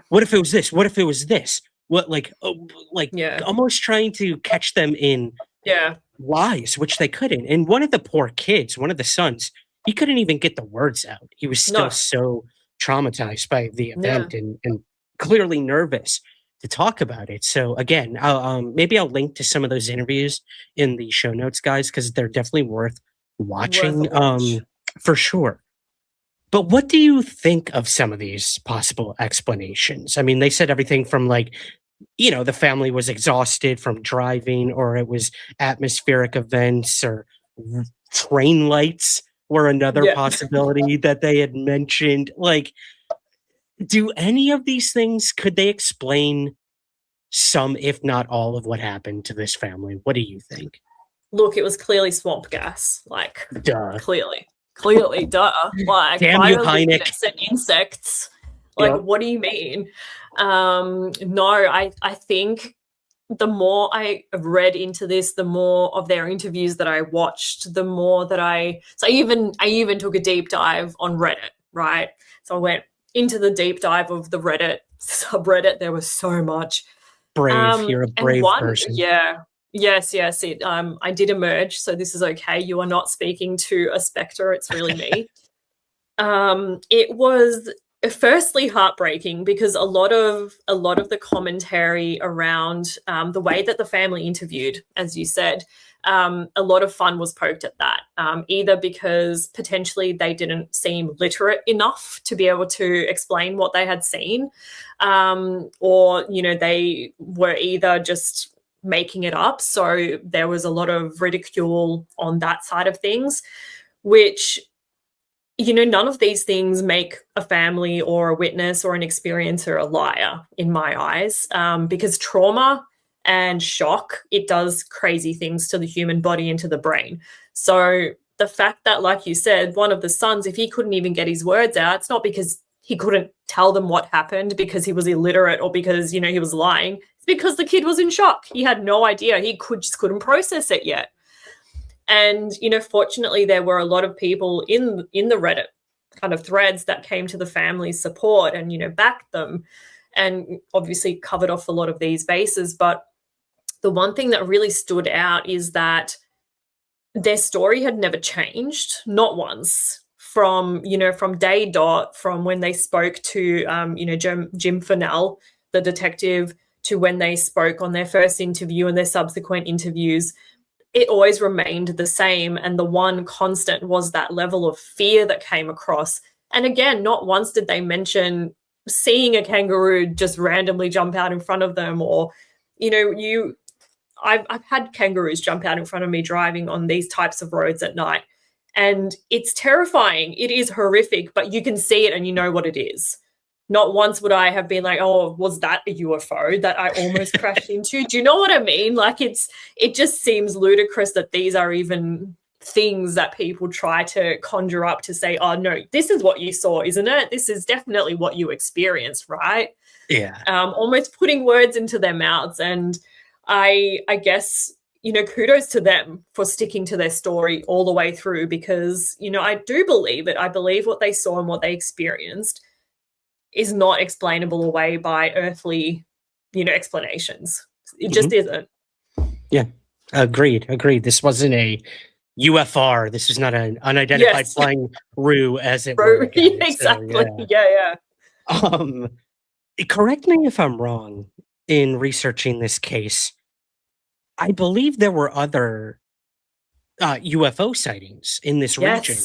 what if it was this? What if it was this? What almost trying to catch them in lies, which they couldn't. And one of the poor kids, one of the sons, he couldn't even get the words out. He was still so traumatized by the event and clearly nervous to talk about it. So again, maybe I'll link to some of those interviews in the show notes, guys, because they're definitely worth watching, for sure. But what do you think of some of these possible explanations? I mean, they said everything from like, the family was exhausted from driving, or it was atmospheric events, or train lights were another possibility that they had mentioned. Like, do any of these things, could they explain some, if not all, of what happened to this family? What do you think? Look, it was clearly swamp gas. Like, duh. Clearly, duh. Like, damn you, Heineck. And insects. Like, what do you mean? No, I think the more I read into this, the more of their interviews that I watched, the more that I even took a deep dive on Reddit, right? So I went into the deep dive of the Reddit subreddit. There was so much. Brave, you're a brave person. Yeah. Yes. I did emerge, so this is okay. You are not speaking to a specter. It's really me. It was firstly heartbreaking because a lot of the commentary around the way that the family interviewed, as you said, a lot of fun was poked at that, either because potentially they didn't seem literate enough to be able to explain what they had seen, or they were either just making it up. So there was a lot of ridicule on that side of things, which, none of these things make a family or a witness or an experiencer a liar in my eyes, because trauma and shock, it does crazy things to the human body and to the brain. So the fact that, like you said, one of the sons, if he couldn't even get his words out, it's not because he couldn't tell them what happened because he was illiterate or because, he was lying. It's because the kid was in shock. He had no idea. He just couldn't process it yet. And, fortunately, there were a lot of people in the Reddit kind of threads that came to the family's support and, backed them, and obviously covered off a lot of these bases. But the one thing that really stood out is that their story had never changed, not once, from day dot, from when they spoke to, Jim Fennell, the detective, to when they spoke on their first interview and their subsequent interviews. It always remained the same. And the one constant was that level of fear that came across. And again, not once did they mention seeing a kangaroo just randomly jump out in front of them, or, I've had kangaroos jump out in front of me driving on these types of roads at night. And it's terrifying. It is horrific, but you can see it and you know what it is. Not once would I have been like, oh, was that a UFO that I almost crashed into? Do you know what I mean? Like, it just seems ludicrous that these are even things that people try to conjure up to say, oh, no, this is what you saw, isn't it? This is definitely what you experienced, right? Yeah. Almost putting words into their mouths. And I guess, kudos to them for sticking to their story all the way through, because, I do believe it. I believe what they saw and what they experienced is not explainable away by earthly, explanations. It just isn't. Yeah, agreed. This wasn't a UFR. This is not an unidentified flying roo, as it were. Again. Exactly. So, yeah. Correct me if I'm wrong in researching this case. I believe there were other UFO sightings in this region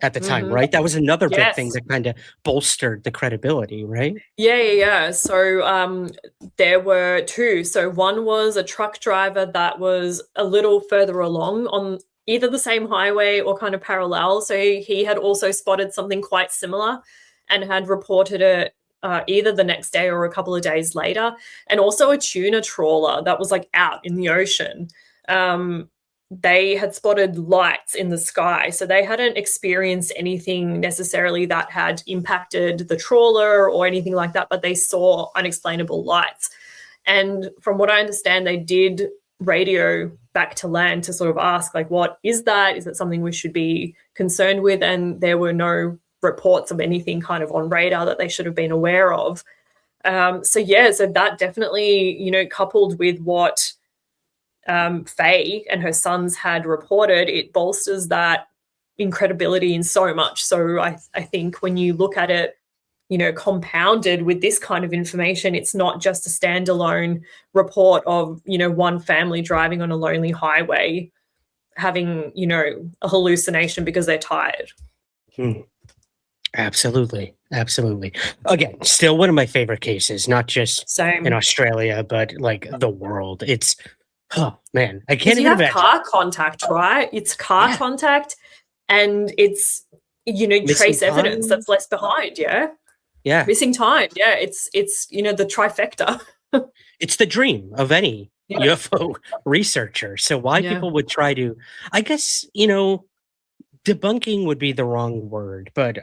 at the time, right? That was another big thing that kind of bolstered the credibility, right? Yeah. So there were two. So one was a truck driver that was a little further along on either the same highway or kind of parallel. So he had also spotted something quite similar and had reported it either the next day or a couple of days later. And also a tuna trawler that was like out in the ocean. They had spotted lights in the sky. So they hadn't experienced anything necessarily that had impacted the trawler or anything like that, but they saw unexplainable lights. And from what I understand, they did radio back to land to sort of ask, like, what is that? Is it something we should be concerned with? And there were no reports of anything kind of on radar that they should have been aware of. So that definitely, coupled with what Faye and her sons had reported, it bolsters that incredibility in so much. So I think when you look at it, compounded with this kind of information, it's not just a standalone report of, one family driving on a lonely highway having, a hallucination because they're tired. Absolutely. Again, still one of my favorite cases, not just in Australia, but like the world. It's, oh man, I can't even imagine. Car contact, right? It's car contact, and it's trace evidence that's left behind. Yeah, missing time. Yeah, it's the trifecta. It's the dream of any UFO researcher. So why people would try to, I guess, debunking would be the wrong word, but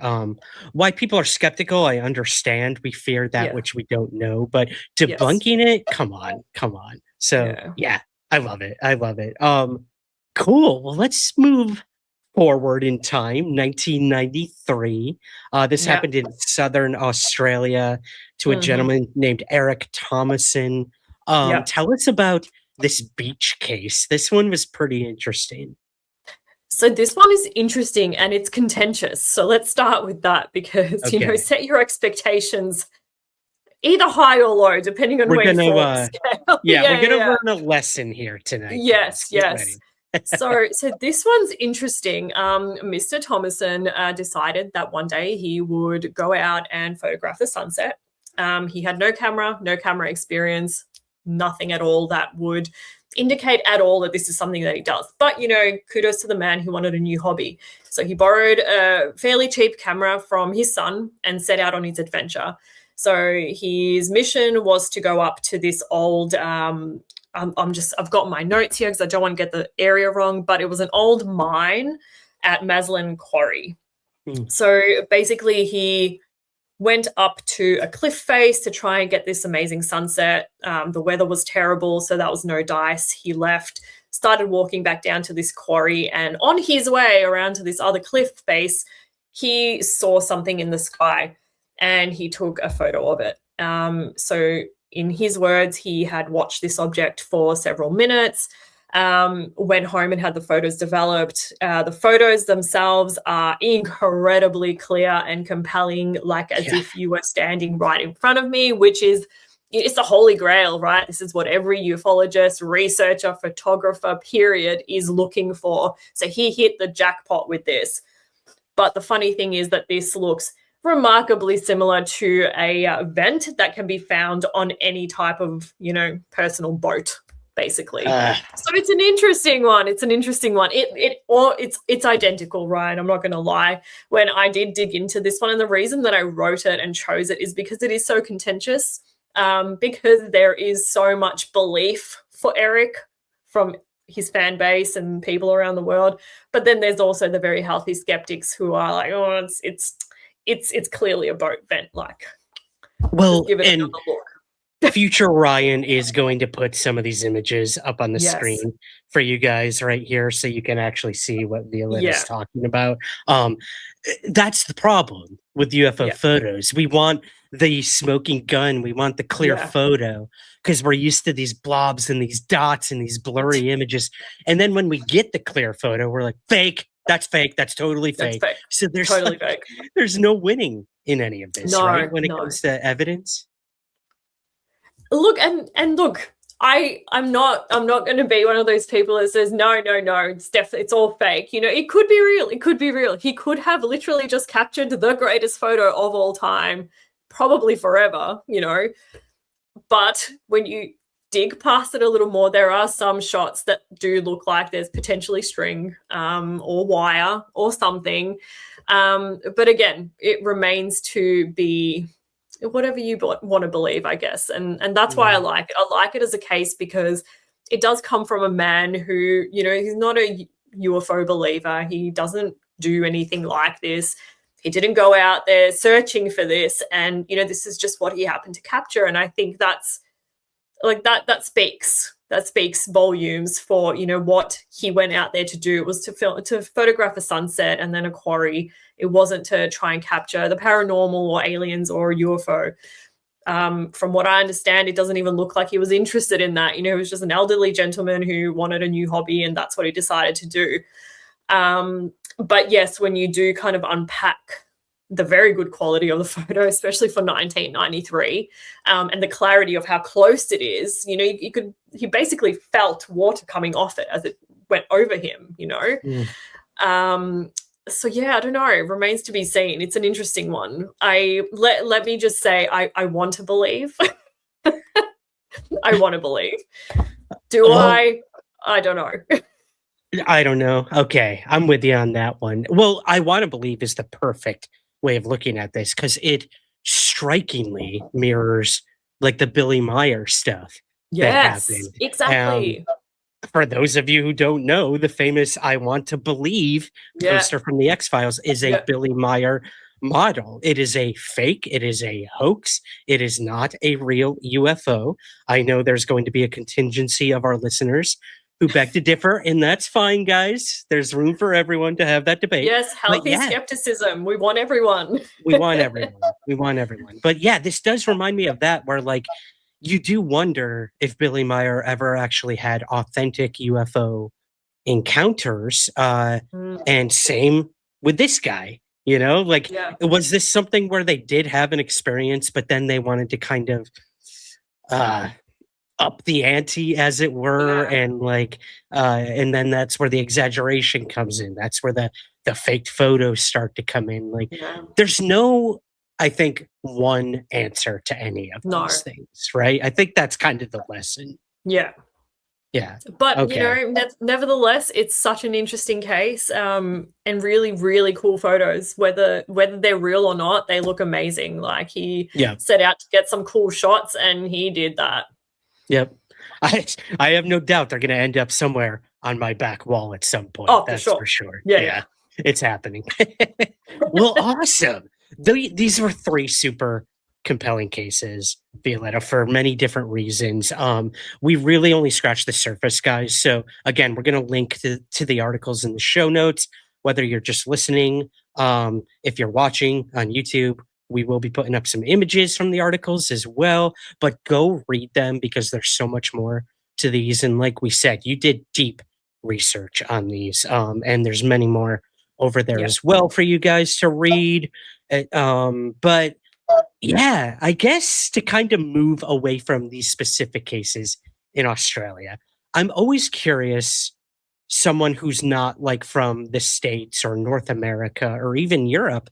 why people are skeptical, I understand. We fear that which we don't know, but debunking it, come on. So I love it. Cool. Well, let's move forward in time. 1993. This happened in southern Australia to a gentleman named Eric Thomason. Tell us about this beach case. This one was pretty interesting. So this one is interesting and it's contentious. So let's start with that because, set your expectations either high or low, depending on where you fall. We're going to learn a lesson here tonight. Yes. So this one's interesting. Mr. Thomason decided that one day he would go out and photograph the sunset. He had no camera experience, nothing at all that would indicate at all that this is something that he does. But, kudos to the man who wanted a new hobby. So he borrowed a fairly cheap camera from his son and set out on his adventure. So his mission was to go up to this old, I've got my notes here because I don't want to get the area wrong, but it was an old mine at Maslin Quarry. So basically he went up to a cliff face to try and get this amazing sunset. The weather was terrible, so that was no dice. He left, started walking back down to this quarry, and on his way around to this other cliff face, he saw something in the sky and he took a photo of it. So in his words, he had watched this object for several minutes, went home and had the photos developed. The photos themselves are incredibly clear and compelling, like as if you were standing right in front of me, which is, it's the holy grail, right? This is what every ufologist, researcher, photographer, period, is looking for. So he hit the jackpot with this. But the funny thing is that this looks remarkably similar to a vent that can be found on any type of, personal boat, basically. So it's an interesting one. It's identical, Ryan. I'm not going to lie. When I did dig into this one, and the reason that I wrote it and chose it is because it is so contentious. Because there is so much belief for Eric from his fan base and people around the world, but then there's also the very healthy skeptics who are like, oh, it's clearly a boat vent. Like, well, give it and another look. Future Ryan is going to put some of these images up on the screen for you guys right here, so you can actually see what Violeta is talking about. That's the problem with UFO photos. We want the smoking gun. We want the clear photo because we're used to these blobs and these dots and these blurry images. And then when we get the clear photo, we're like, fake. That's fake. That's totally fake. That's fake. So there's totally fake. There's no winning in any of this, right? When it comes to evidence. Look, and look, I'm not going to be one of those people that says no, it's all fake. It could be real. It could be real. He could have literally just captured the greatest photo of all time, probably forever. But when you dig past it a little more, there are some shots that do look like there's potentially string or wire or something. But again, it remains to be whatever you want to believe, I guess. And that's why I like it. I like it as a case because it does come from a man who, he's not a UFO believer. He doesn't do anything like this. He didn't go out there searching for this. And, this is just what he happened to capture. And I think that's like that speaks volumes for, what he went out there to do. It was to photograph a sunset and then a quarry. It wasn't to try and capture the paranormal or aliens or a UFO. From what I understand, it doesn't even look like he was interested in that. He was just an elderly gentleman who wanted a new hobby, and that's what he decided to do. But yes, when you do kind of unpack the very good quality of the photo, especially for 1993, and the clarity of how close it is, he basically felt water coming off it as it went over him, So yeah, I don't know. It remains to be seen. It's an interesting one. Let me just say, I want to believe. I want to believe. Do I? I don't know. I don't know. Okay, I'm with you on that one. Well, I want to believe is the perfect way of looking at this because it strikingly mirrors like the Billy Meyer stuff that happened. Exactly. For those of you who don't know, the famous "I Want to Believe" poster from the X-Files is a Billy Meyer model. It is a fake. It is a hoax. It is not a real UFO. I know there's going to be a contingency of our listeners who beg to differ, and that's fine, guys. There's room for everyone to have that debate. Yes, healthy skepticism. We want everyone. We want everyone. We want everyone. But yeah, this does remind me of that, where like you do wonder if Billy Meyer ever actually had authentic UFO encounters. And same with this guy, was this something where they did have an experience, but then they wanted to kind of up the ante, as it were, and and then that's where the exaggeration comes in. That's where the faked photos start to come in. There's no, I think, one answer to any of these things, right? I think that's kind of the lesson. Yeah. But nevertheless, it's such an interesting case, and really, really cool photos. Whether they're real or not, they look amazing. Like he set out to get some cool shots, and he did that. Yep. I have no doubt they're going to end up somewhere on my back wall at some point. Oh, that's for sure. Yeah. It's happening. Well, awesome. These were three super compelling cases, Violeta, for many different reasons. We really only scratched the surface, guys. So again, we're going to link to the articles in the show notes, whether you're just listening, if you're watching on YouTube, we will be putting up some images from the articles as well, but go read them because there's so much more to these. And like we said, you did deep research on these, and there's many more over there as well for you guys to read. But yeah, I guess to kind of move away from these specific cases in Australia, I'm always curious, someone who's not like from the States or North America or even Europe,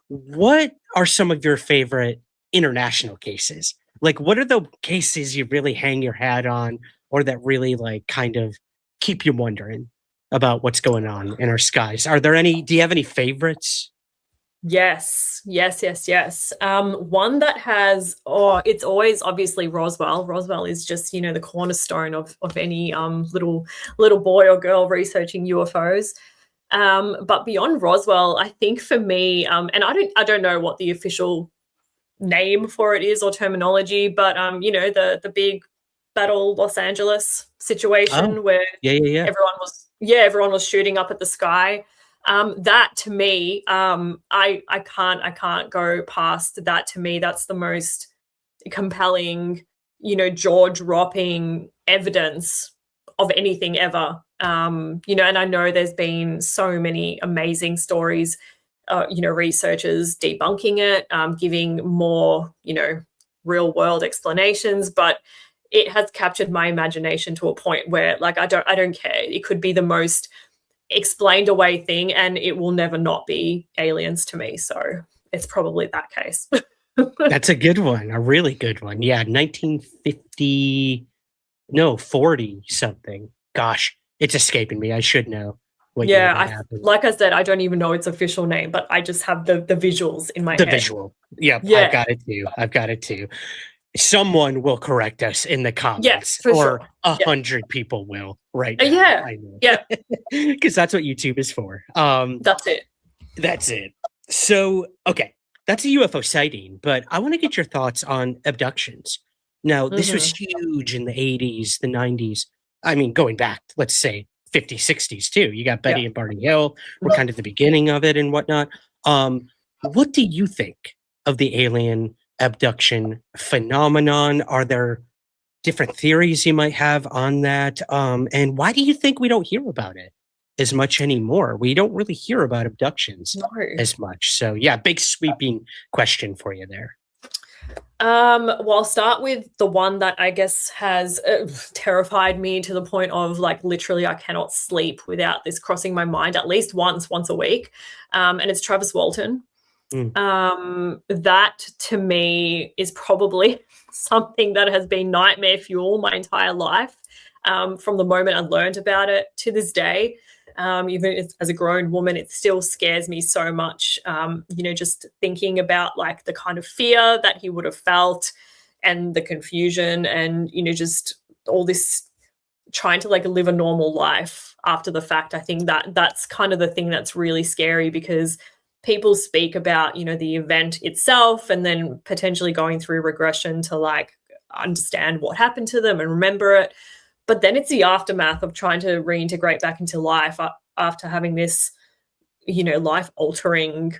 what are some of your favorite international cases? Like, what are the cases you really hang your hat on, or that really like kind of keep you wondering about what's going on in our skies? Are there any? Do you have any favorites? Yes. One that has, it's always obviously Roswell. Roswell is just, the cornerstone of any little boy or girl researching UFOs. But beyond Roswell, I think for me, and I don't know what the official name for it is or terminology, but the big Battle Los Angeles situation where everyone was shooting up at the sky. That to me, I can't go past that. To me, that's the most compelling, jaw-dropping evidence of anything ever. And I know there's been so many amazing stories, researchers debunking it, giving more, real world explanations, but it has captured my imagination to a point where, like, I don't care. It could be the most explained away thing and it will never not be aliens to me. So it's probably that case. That's a good one. A really good one. Yeah. 40 something. Gosh, it's escaping me. I should know. Like I said, I don't even know its official name, but I just have the visuals in my head. The visual. Yeah. I've got it too. Someone will correct us in the comments, yes, or 100 people will right now. Yeah. Because that's what YouTube is for. That's it. So, okay, that's a UFO sighting, but I want to get your thoughts on abductions. Now, this was huge in the 80s, the 90s. I mean, going back, let's say 50s, 60s too. You got Betty and Barney Hill. We're kind of the beginning of it and whatnot. What do you think of the alien abduction phenomenon? Are there different theories you might have on that? And why do you think we don't hear about it as much anymore? We don't really hear about abductions as much. So yeah, big sweeping question for you there. Well, I'll start with the one that I guess has terrified me to the point of, like, literally I cannot sleep without this crossing my mind at least once a week. And it's Travis Walton. That to me is probably something that has been nightmare fuel my entire life, from the moment I learned about it to this day. Even as a grown woman, it still scares me so much, just thinking about like the kind of fear that he would have felt and the confusion and, just all this trying to like live a normal life after the fact. I think that's kind of the thing that's really scary, because people speak about, the event itself and then potentially going through regression to like understand what happened to them and remember it. But then it's the aftermath of trying to reintegrate back into life after having this, life-altering,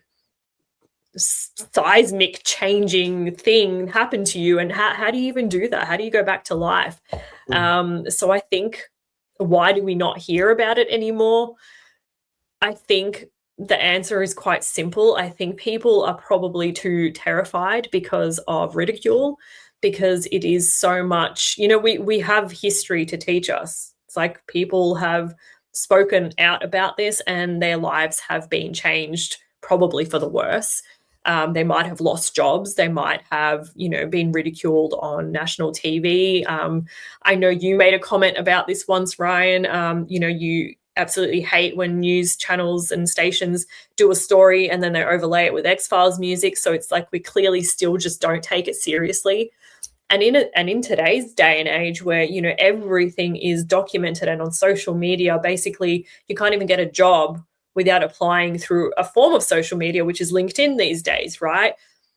seismic changing thing happen to you. And how do you even do that? How do you go back to life? So I think, why do we not hear about it anymore? I think the answer is quite simple. I think people are probably too terrified because of ridicule, because it is so much, we have history to teach us. It's like people have spoken out about this and their lives have been changed, probably for the worse. They might have lost jobs. They might have, been ridiculed on national TV. I know you made a comment about this once, Ryan. You absolutely hate when news channels and stations do a story and then they overlay it with X-Files music. So it's like we clearly still just don't take it seriously. And in today's day and age where, everything is documented and on social media, basically you can't even get a job without applying through a form of social media, which is LinkedIn these days, right?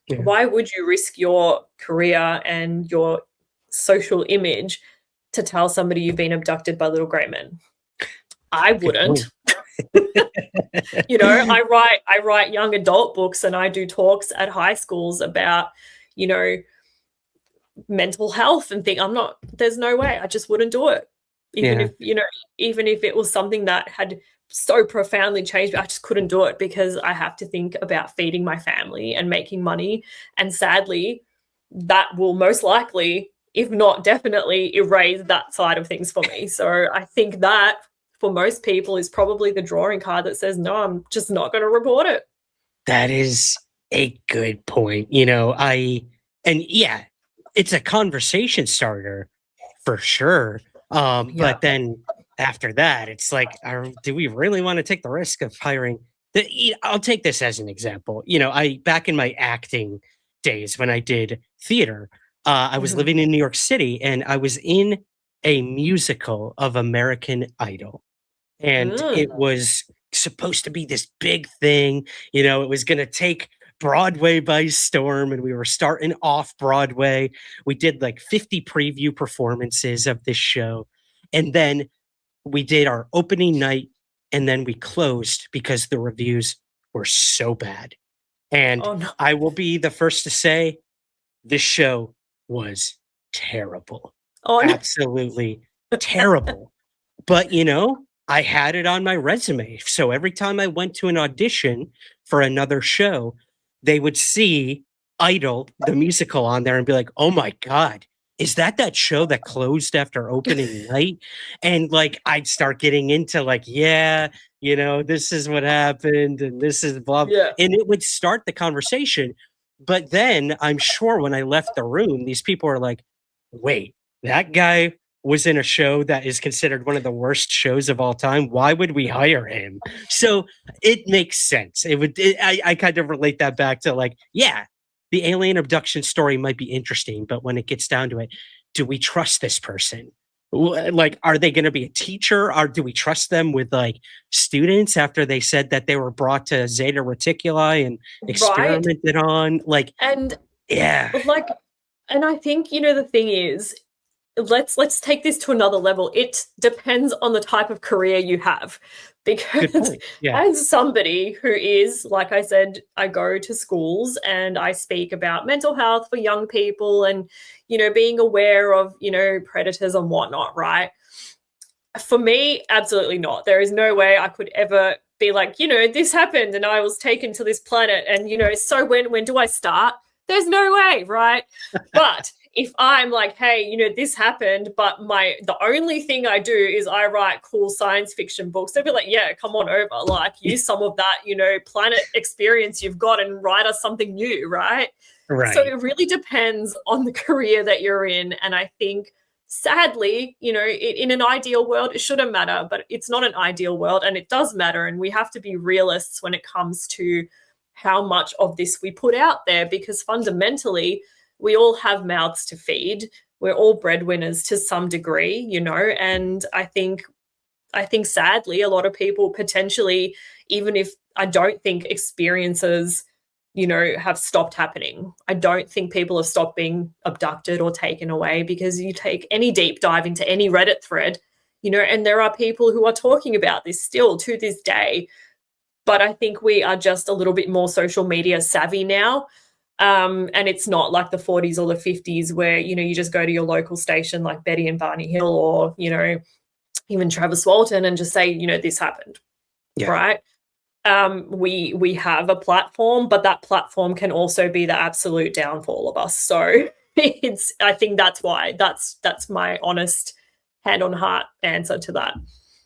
Yeah. Why would you risk your career and your social image to tell somebody you've been abducted by little grey men? I wouldn't. You know, I write young adult books and I do talks at high schools about, you know, mental health and there's no way. I just wouldn't do it. Even if it was something that had so profoundly changed me, I just couldn't do it because I have to think about feeding my family and making money. And sadly, that will most likely, if not definitely, erase that side of things for me. So I think that for most people is probably the drawing card that says, no, I'm just not going to report it. That is a good point. It's a conversation starter for sure. But then after that, it's like, do we really want to take the risk of hiring? I'll take this as an example. Back in my acting days when I did theater, I was living in New York City and I was in a musical of American Idol. And it was supposed to be this big thing. It was going to take Broadway by storm, and we were starting off Broadway. We did like 50 preview performances of this show. And then we did our opening night, and then we closed because the reviews were so bad. And I will be the first to say this show was terrible. Absolutely terrible. But, I had it on my resume. So every time I went to an audition for another show, they would see Idol, the musical, on there and be like, oh my God, is that show that closed after opening night? And like, I'd start getting into like, this is what happened and this is blah, blah. Yeah. And it would start the conversation. But then I'm sure when I left the room, these people are like, wait, that guy was in a show that is considered one of the worst shows of all time. Why would we hire him? So it makes sense. I kind of relate that back to like, the alien abduction story might be interesting, but when it gets down to it, do we trust this person? Like, are they going to be a teacher? Or do we trust them with like students after they said that they were brought to Zeta Reticuli and experimented on? Like, and I think, the thing is, let's take this to another level. It depends on the type of career you have, because as somebody who is, like I said, I go to schools and I speak about mental health for young people and, being aware of, predators and whatnot, right? For me, absolutely not. There is no way I could ever be like, this happened and I was taken to this planet and, so when do I start? There's no way, right? But if I'm like, hey, this happened, but the only thing I do is I write cool science fiction books, they'll be like, yeah, come on over, like use some of that, planet experience you've got and write us something new, right? Right. So it really depends on the career that you're in. And I think, sadly, in an ideal world, it shouldn't matter, but it's not an ideal world and it does matter. And we have to be realists when it comes to how much of this we put out there, because fundamentally, we all have mouths to feed. We're all breadwinners to some degree, and I think sadly, a lot of people potentially, even if I don't think experiences, have stopped happening. I don't think people have stopped being abducted or taken away, because you take any deep dive into any Reddit thread, and there are people who are talking about this still to this day. But I think we are just a little bit more social media savvy now. And it's not like the 40s or the 50s where, you just go to your local station like Betty and Barney Hill or, even Travis Walton and just say, this happened, right? We have a platform, but that platform can also be the absolute downfall of us. So I think that's why that's my honest hand on heart answer to that.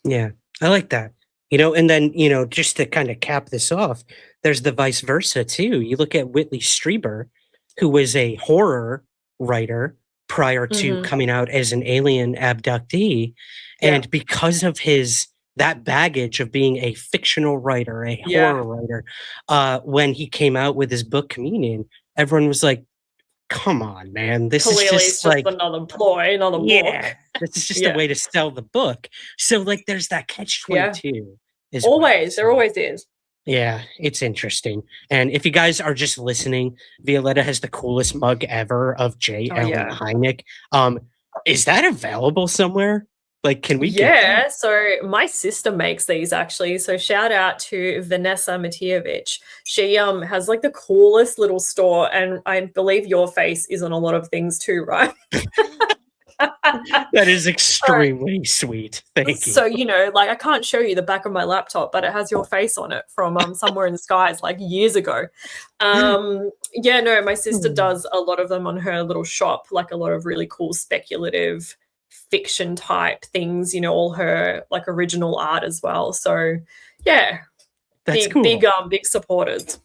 Yeah, I like that. And then, just to kind of cap this off, there's the vice versa too. You look at Whitley Strieber, who was a horror writer prior to coming out as an alien abductee. And because of that baggage of being a fictional writer, a horror writer, when he came out with his book Communion, everyone was like, come on, man. This Clearly is just like another ploy, another book. This is just a way to sell the book. So like there's that catch-22. Always. There always is. Yeah, it's interesting. And if you guys are just listening, Violeta has the coolest mug ever of J. Oh Allen yeah. Hynek. Is that available somewhere? Like, can we get that? Yeah, so my sister makes these actually. So shout out to Vanessa Matijevich. She has like the coolest little store, and I believe your face is on a lot of things too, right? That is extremely sweet. Thank you. So, like I can't show you the back of my laptop, but it has your face on it from Somewhere in the Skies like years ago. Yeah, no, my sister does a lot of them on her little shop, like a lot of really cool speculative fiction type things, all her like original art as well. So, yeah, That's big, cool. big supporters.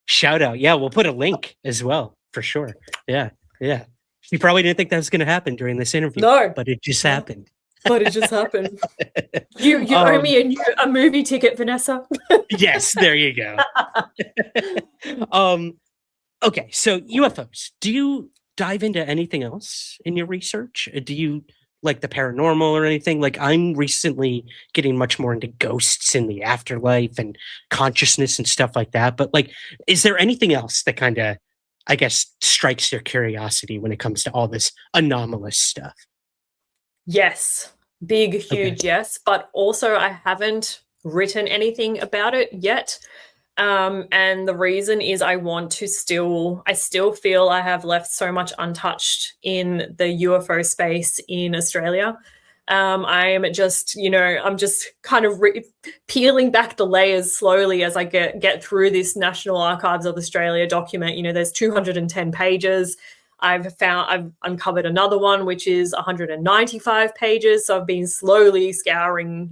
Shout out. Yeah, we'll put a link as well for sure. Yeah, yeah. You probably didn't think that was going to happen during this interview. No, but it just happened. But it just happened. You owe me a movie ticket, Vanessa. Yes, there you go. Okay, so UFOs. Do you dive into anything else in your research? Do you like the paranormal or anything? Like, I'm recently getting much more into ghosts in the afterlife and consciousness and stuff like that. But like, is there anything else that kind of, I guess, strikes your curiosity when it comes to all this anomalous stuff? Yes, big, huge yes. But also I haven't written anything about it yet. And the reason is I still feel I have left so much untouched in the UFO space in Australia. I am just, I'm just kind of peeling back the layers slowly as I get through this National Archives of Australia document. There's 210 pages. I've uncovered another one, which is 195 pages. So I've been slowly scouring,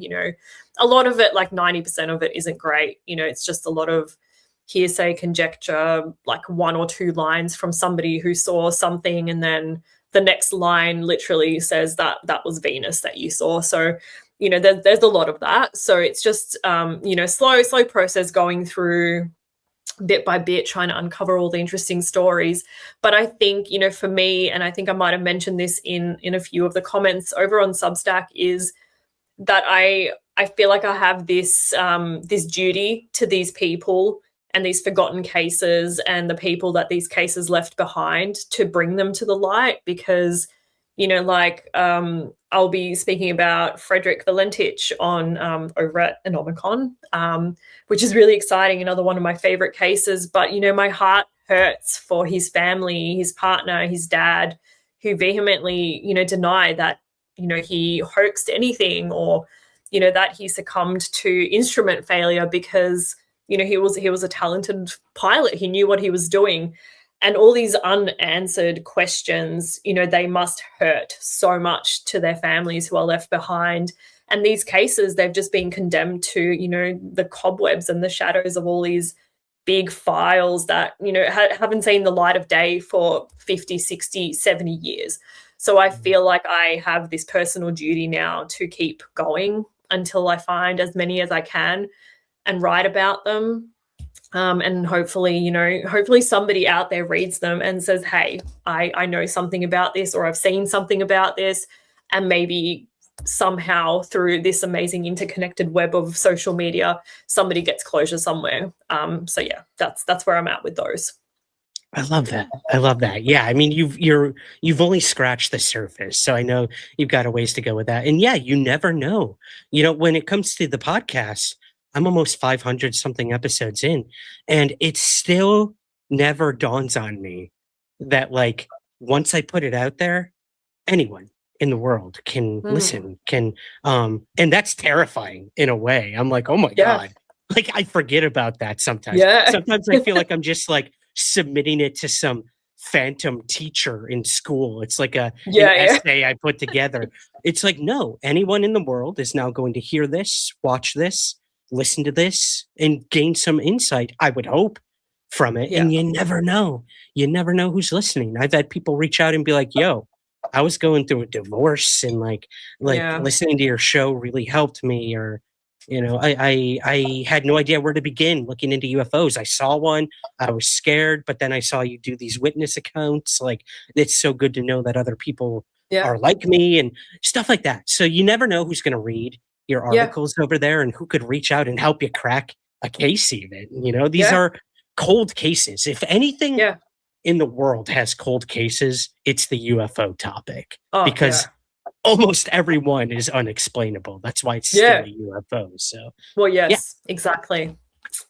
a lot of it, like 90% of it isn't great. It's just a lot of hearsay, conjecture, like one or two lines from somebody who saw something, and then the next line literally says that was Venus that you saw. So, there's a lot of that. So it's just, slow process going through bit by bit, trying to uncover all the interesting stories. But I think, for me, and I think I might have mentioned this in a few of the comments over on Substack, is that I feel like I have this this duty to these people and these forgotten cases and the people that these cases left behind to bring them to the light, because I'll be speaking about Frederick Valentich on over at ANOMACON, which is really exciting, another one of my favorite cases. But my heart hurts for his family, his partner, his dad, who vehemently deny that he hoaxed anything, or that he succumbed to instrument failure, because he was a talented pilot. He knew what he was doing. And all these unanswered questions, they must hurt so much to their families who are left behind. And these cases, they've just been condemned to, the cobwebs and the shadows of all these big files that, haven't seen the light of day for 50, 60, 70 years. So I feel like I have this personal duty now to keep going until I find as many as I can and write about them. And hopefully somebody out there reads them and says, hey, I know something about this, or I've seen something about this, and maybe somehow through this amazing interconnected web of social media, somebody gets closure somewhere. So yeah, that's where I'm at with those. I love that. Yeah, I mean, you've only scratched the surface, so I know you've got a ways to go with that. And yeah, you never know. When it comes to the podcast, I'm almost 500 something episodes in, and it still never dawns on me that, like, once I put it out there, anyone in the world can listen, and that's terrifying in a way. I'm like, oh my God, like, I forget about that sometimes. Sometimes I feel like I'm just like submitting it to some phantom teacher in school. It's like an essay I put together. It's like, no, anyone in the world is now going to hear this, watch this, listen to this, and gain some insight, I would hope, from it. And you never know who's listening. I've had people reach out and be like, yo, I was going through a divorce, and like listening to your show really helped me. Or I had no idea where to begin looking into UFOs. I saw one, I was scared, but then I saw you do these witness accounts. Like, it's so good to know that other people are like me and stuff like that. So you never know who's going to read your articles over there and who could reach out and help you crack a case even. You know, these are cold cases. If anything in the world has cold cases, it's the UFO topic, because almost everyone is unexplainable. That's why it's still a UFO. So, well, yes, exactly.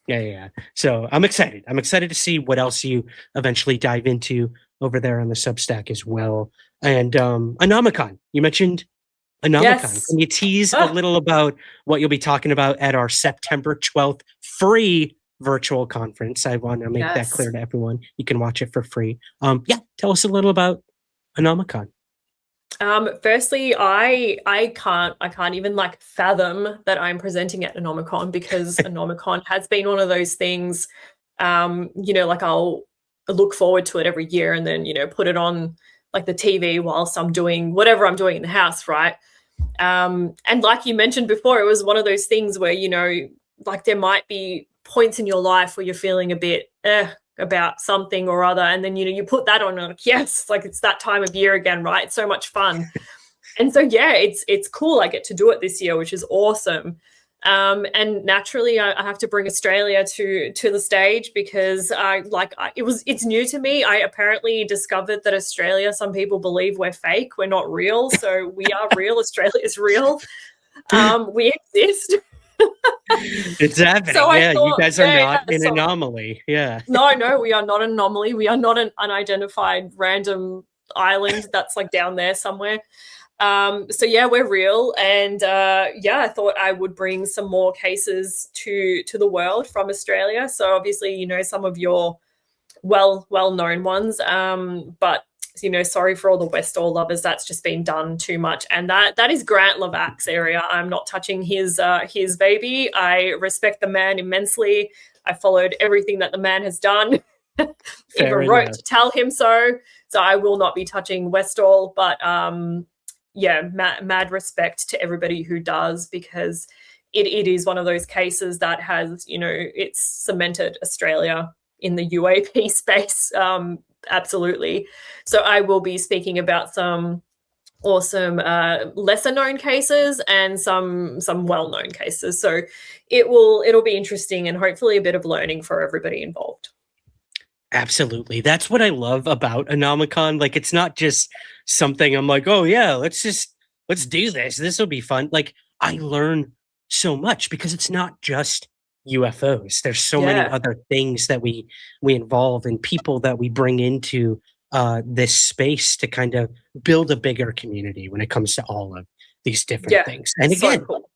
Yeah. So I'm excited. I'm excited to see what else you eventually dive into over there on the Substack as well. And ANOMACON, you mentioned ANOMACON. Yes. Can you tease a little about what you'll be talking about at our September 12th free virtual conference? I want to make that clear to everyone. You can watch it for free. Tell us a little about ANOMACON. Firstly, I can't even like fathom that I'm presenting at ANOMACON, because ANOMACON has been one of those things, you know, like I'll look forward to it every year and then, you know, put it on like the TV whilst I'm doing whatever I'm doing in the house, right? And like you mentioned before, it was one of those things where, you know, like there might be points in your life where you're feeling a bit about something or other, and then, you know, you put that on, like, yes, like it's that time of year again, right? It's so much fun. And so it's cool I get to do it this year, which is awesome. And naturally I have to bring Australia to the stage, because it's new to me. I apparently discovered that Australia, some people believe we're fake, we're not real. So we are real. Australia is real. We exist. It's happening. So you guys are not an anomaly. No, we are not an anomaly. We are not an unidentified random island that's like down there somewhere. So we're real. And I thought I would bring some more cases to the world from Australia. So obviously, you know, some of your well-known ones, but you know, sorry for all the Westall lovers, that's just been done too much. And that is Grant Lavac's area. I'm not touching his baby. I respect the man immensely. I followed everything that the man has done. Even wrote to tell him so. So I will not be touching Westall. But mad respect to everybody who does, because it is one of those cases that has, you know, it's cemented Australia in the UAP space. Absolutely. So I will be speaking about some awesome lesser known cases and some well-known cases. So it'll be interesting, and hopefully a bit of learning for everybody involved. Absolutely. That's what I love about ANOMACON. Like, it's not just something I'm like, oh yeah, let's do this. This will be fun. Like, I learn so much because it's not just UFOs. There's so many other things that we involve, and people that we bring into this space to kind of build a bigger community when it comes to all of these different things. And again, so cool.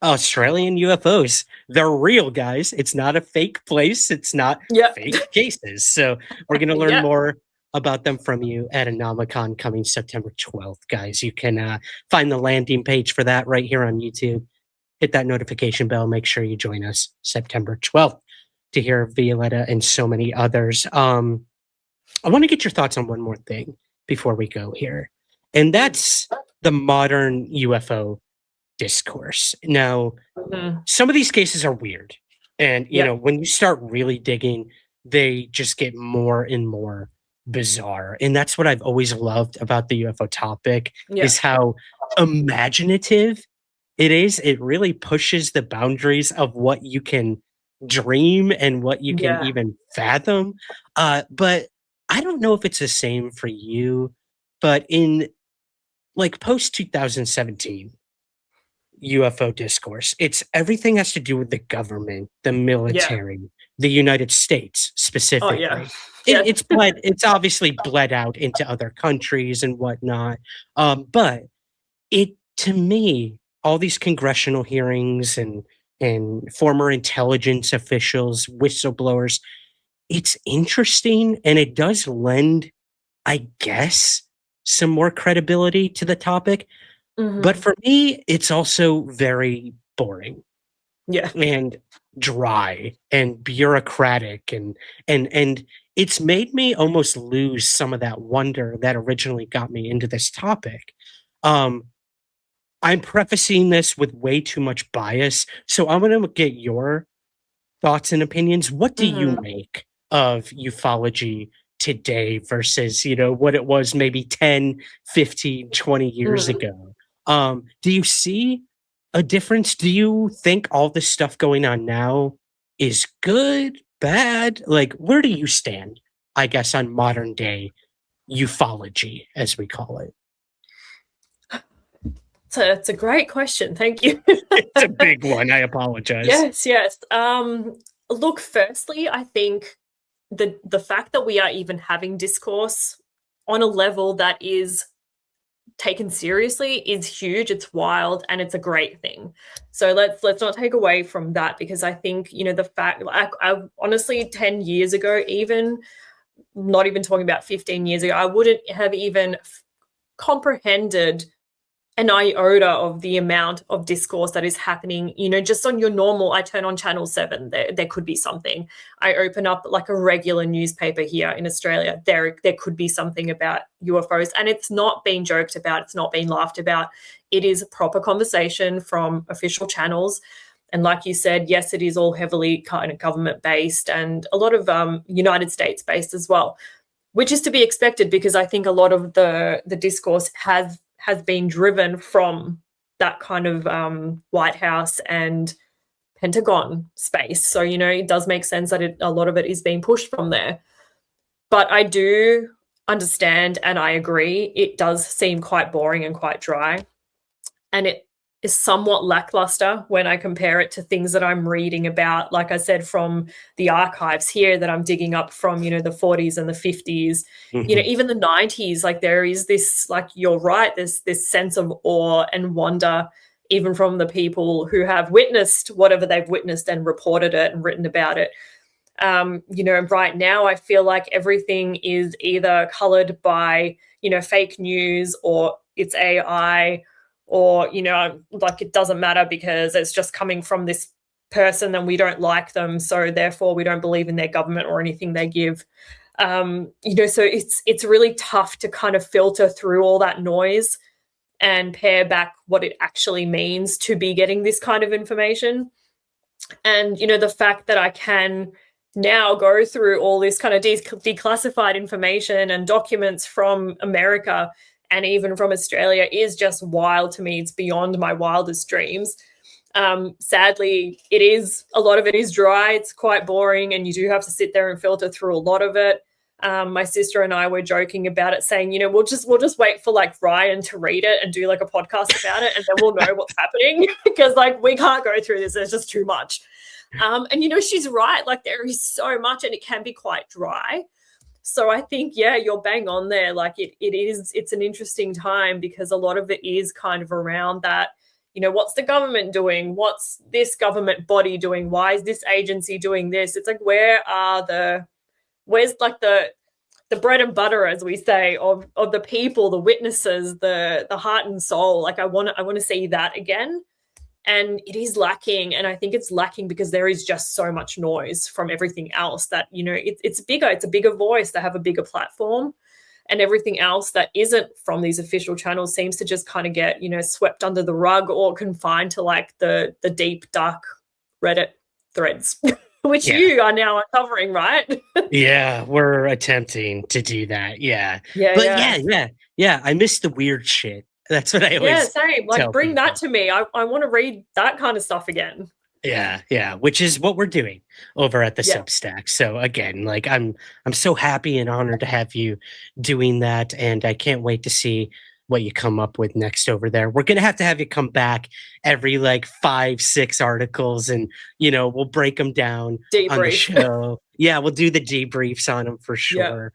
Australian UFOs, they're real, guys. It's not a fake place. It's not fake cases. So we're going to learn more about them from you at ANOMACON coming September 12th, guys. You can find the landing page for that right here on YouTube. Hit that notification bell. Make sure you join us September 12th to hear Violeta and so many others. I want to get your thoughts on one more thing before we go here, and that's the modern UFO discourse. Now, some of these cases are weird, and you know, when you start really digging, they just get more and more bizarre. And that's what I've always loved about the UFO topic, is how imaginative it is. It really pushes the boundaries of what you can dream and what you can even fathom. But I don't know if it's the same for you, but in like post 2017 UFO discourse, it's everything has to do with the government, the military, the United States specifically. It's obviously bled out into other countries and whatnot. But to me, all these congressional hearings and former intelligence officials, whistleblowers, it's interesting, and it does lend, I guess, some more credibility to the topic. But for me, it's also very boring. And dry and bureaucratic, and it's made me almost lose some of that wonder that originally got me into this topic. I'm prefacing this with way too much bias, so I'm going to get your thoughts and opinions. What do you make of ufology today versus, you know, what it was maybe 10, 15, 20 years ago? Do you see a difference? Do you think all this stuff going on now is good, bad? Like, where do you stand, I guess, on modern day ufology, as we call it? So it's a great question. Thank you. It's a big one. I apologize. Yes. Look, firstly, I think the fact that we are even having discourse on a level that is taken seriously is huge. It's wild, and it's a great thing. So let's not take away from that, because I think, you know, the fact, I honestly 10 years ago, even not even talking about 15 years ago, I wouldn't have even comprehended an iota of the amount of discourse that is happening, you know, just on your normal, I turn on channel 7, there could be something. I open up like a regular newspaper here in Australia, there could be something about UFOs, and it's not being joked about, it's not being laughed about. It is a proper conversation from official channels. And like you said, yes, it is all heavily kind of government based, and a lot of United States based as well, which is to be expected, because I think a lot of the discourse has been driven from that kind of White House and Pentagon space. So, you know, it does make sense that a lot of it is being pushed from there. But I do understand, and I agree, it does seem quite boring and quite dry. And it is somewhat lackluster when I compare it to things that I'm reading about, like I said, from the archives here that I'm digging up from, you know, the 40s and the 50s, you know, even the 90s. Like, there is this, like, you're right, there's this sense of awe and wonder, even from the people who have witnessed whatever they've witnessed and reported it and written about it. You know, right now I feel like everything is either colored by, you know, fake news, or it's AI, or, you know, like, it doesn't matter because it's just coming from this person and we don't like them, so therefore we don't believe in their government or anything they give. You know, so it's really tough to kind of filter through all that noise and pare back what it actually means to be getting this kind of information. And, you know, the fact that I can now go through all this kind of declassified information and documents from America and even from Australia is just wild to me. It's beyond my wildest dreams. Sadly, a lot of it is dry. It's quite boring, and you do have to sit there and filter through a lot of it. My sister and I were joking about it, saying, you know, we'll just wait for like Ryan to read it and do like a podcast about it, and then we'll know what's happening, because like we can't go through this. There's just too much. And, you know, she's right. Like, there is so much, and it can be quite dry. So I think, yeah, you're bang on there. Like, it's an interesting time, because a lot of it is kind of around that, you know, what's the government doing? What's this government body doing? Why is this agency doing this? It's like, where's like the bread and butter, as we say, of the people, the witnesses, the heart and soul. Like, I want to see that again. And it is lacking. And I think it's lacking because there is just so much noise from everything else that, you know, it's a bigger voice. They have a bigger platform, and everything else that isn't from these official channels seems to just kind of get, you know, swept under the rug or confined to like the deep, dark Reddit threads, which you are now uncovering, right? Yeah, we're attempting to do that. Yeah. Yeah. I miss the weird shit. That's what I always same. Like, bring people. that to me. I want to read that kind of stuff again. Yeah, which is what we're doing over at the Substack. So again, like, I'm so happy and honored to have you doing that, and I can't wait to see what you come up with next over there. We're gonna have to have you come back every like 5-6 articles, and, you know, we'll break them down on the show. Yeah, we'll do the debriefs on them for sure.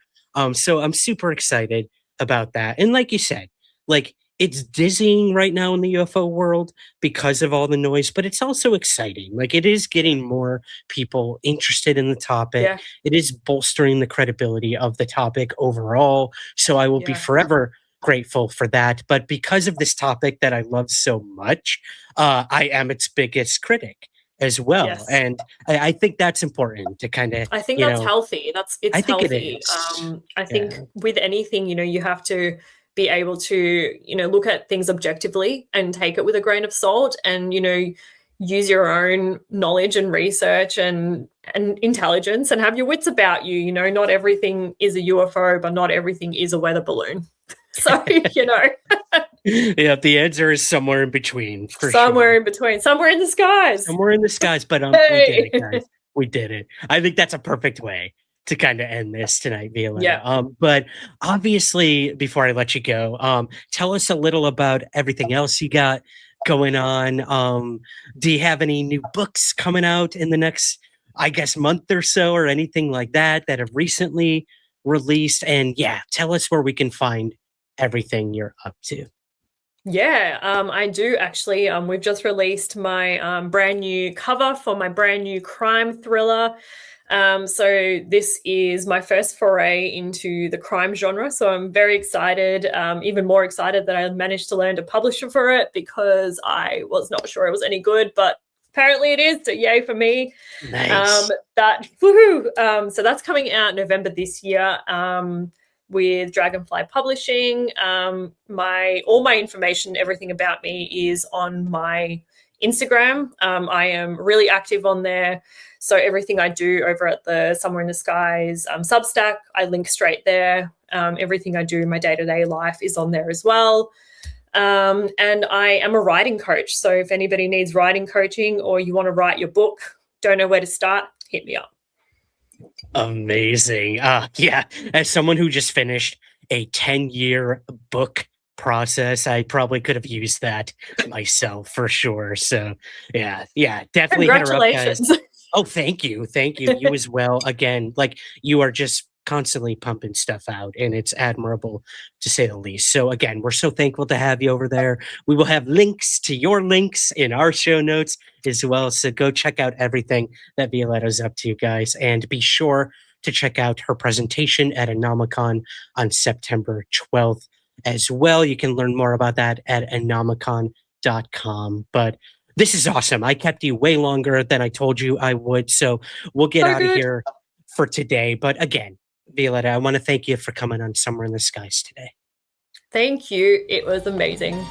So I'm super excited about that. And like you said, like, it's dizzying right now in the UFO world because of all the noise, but it's also exciting. Like, it is getting more people interested in the topic. Yeah. It is bolstering the credibility of the topic overall. So I will be forever grateful for that. But because of this topic that I love so much, I am its biggest critic as well. Yes. And I think that's important to kind of, I think that's healthy. It's I think healthy. it is. I think with anything, you know, you have to be able to, you know, look at things objectively and take it with a grain of salt, and, you know, use your own knowledge and research and intelligence, and have your wits about you. You know, not everything is a UFO, but not everything is a weather balloon. So, you know. Yeah, the answer is somewhere in between, for Somewhere sure. in between, somewhere in the skies. Somewhere in the skies, but we did Hey. it, guys. We did it. I think that's a perfect way to kind of end this tonight, Violeta. Yeah. But obviously, before I let you go, tell us a little about everything else you got going on. Do you have any new books coming out in the next, I guess, month or so, or anything like that that have recently released? And yeah, tell us where we can find everything you're up to. Yeah, I do actually. We've just released my brand new cover for my brand new crime thriller. So this is my first foray into the crime genre. So I'm very excited, even more excited that I managed to land a publisher for it because I was not sure it was any good, but apparently it is. So yay for me. Nice. Woohoo! So that's coming out November this year. With Dragonfly Publishing. All my information, everything about me is on my Instagram. I am really active on there. So everything I do over at the Somewhere in the Skies Substack, I link straight there. Everything I do in my day-to-day life is on there as well. And I am a writing coach. So if anybody needs writing coaching or you want to write your book, don't know where to start, hit me up. Amazing. Yeah, as someone who just finished a 10-year book process, I probably could have used that myself for sure. So yeah, definitely hit her up, guys. Congratulations. Oh, thank you. You as well. Again, like, you are just constantly pumping stuff out, and it's admirable to say the least. So again, we're so thankful to have you over there. We will have links to your links in our show notes as well. So go check out everything that Violeta's up to, guys, and be sure to check out her presentation at ANOMACON on September 12th as well. You can learn more about that at anomacon.com. But this is awesome. I kept you way longer than I told you I would. So we'll get out of here for today. But again, Violeta, I want to thank you for coming on Somewhere in the Skies today. Thank you. It was amazing.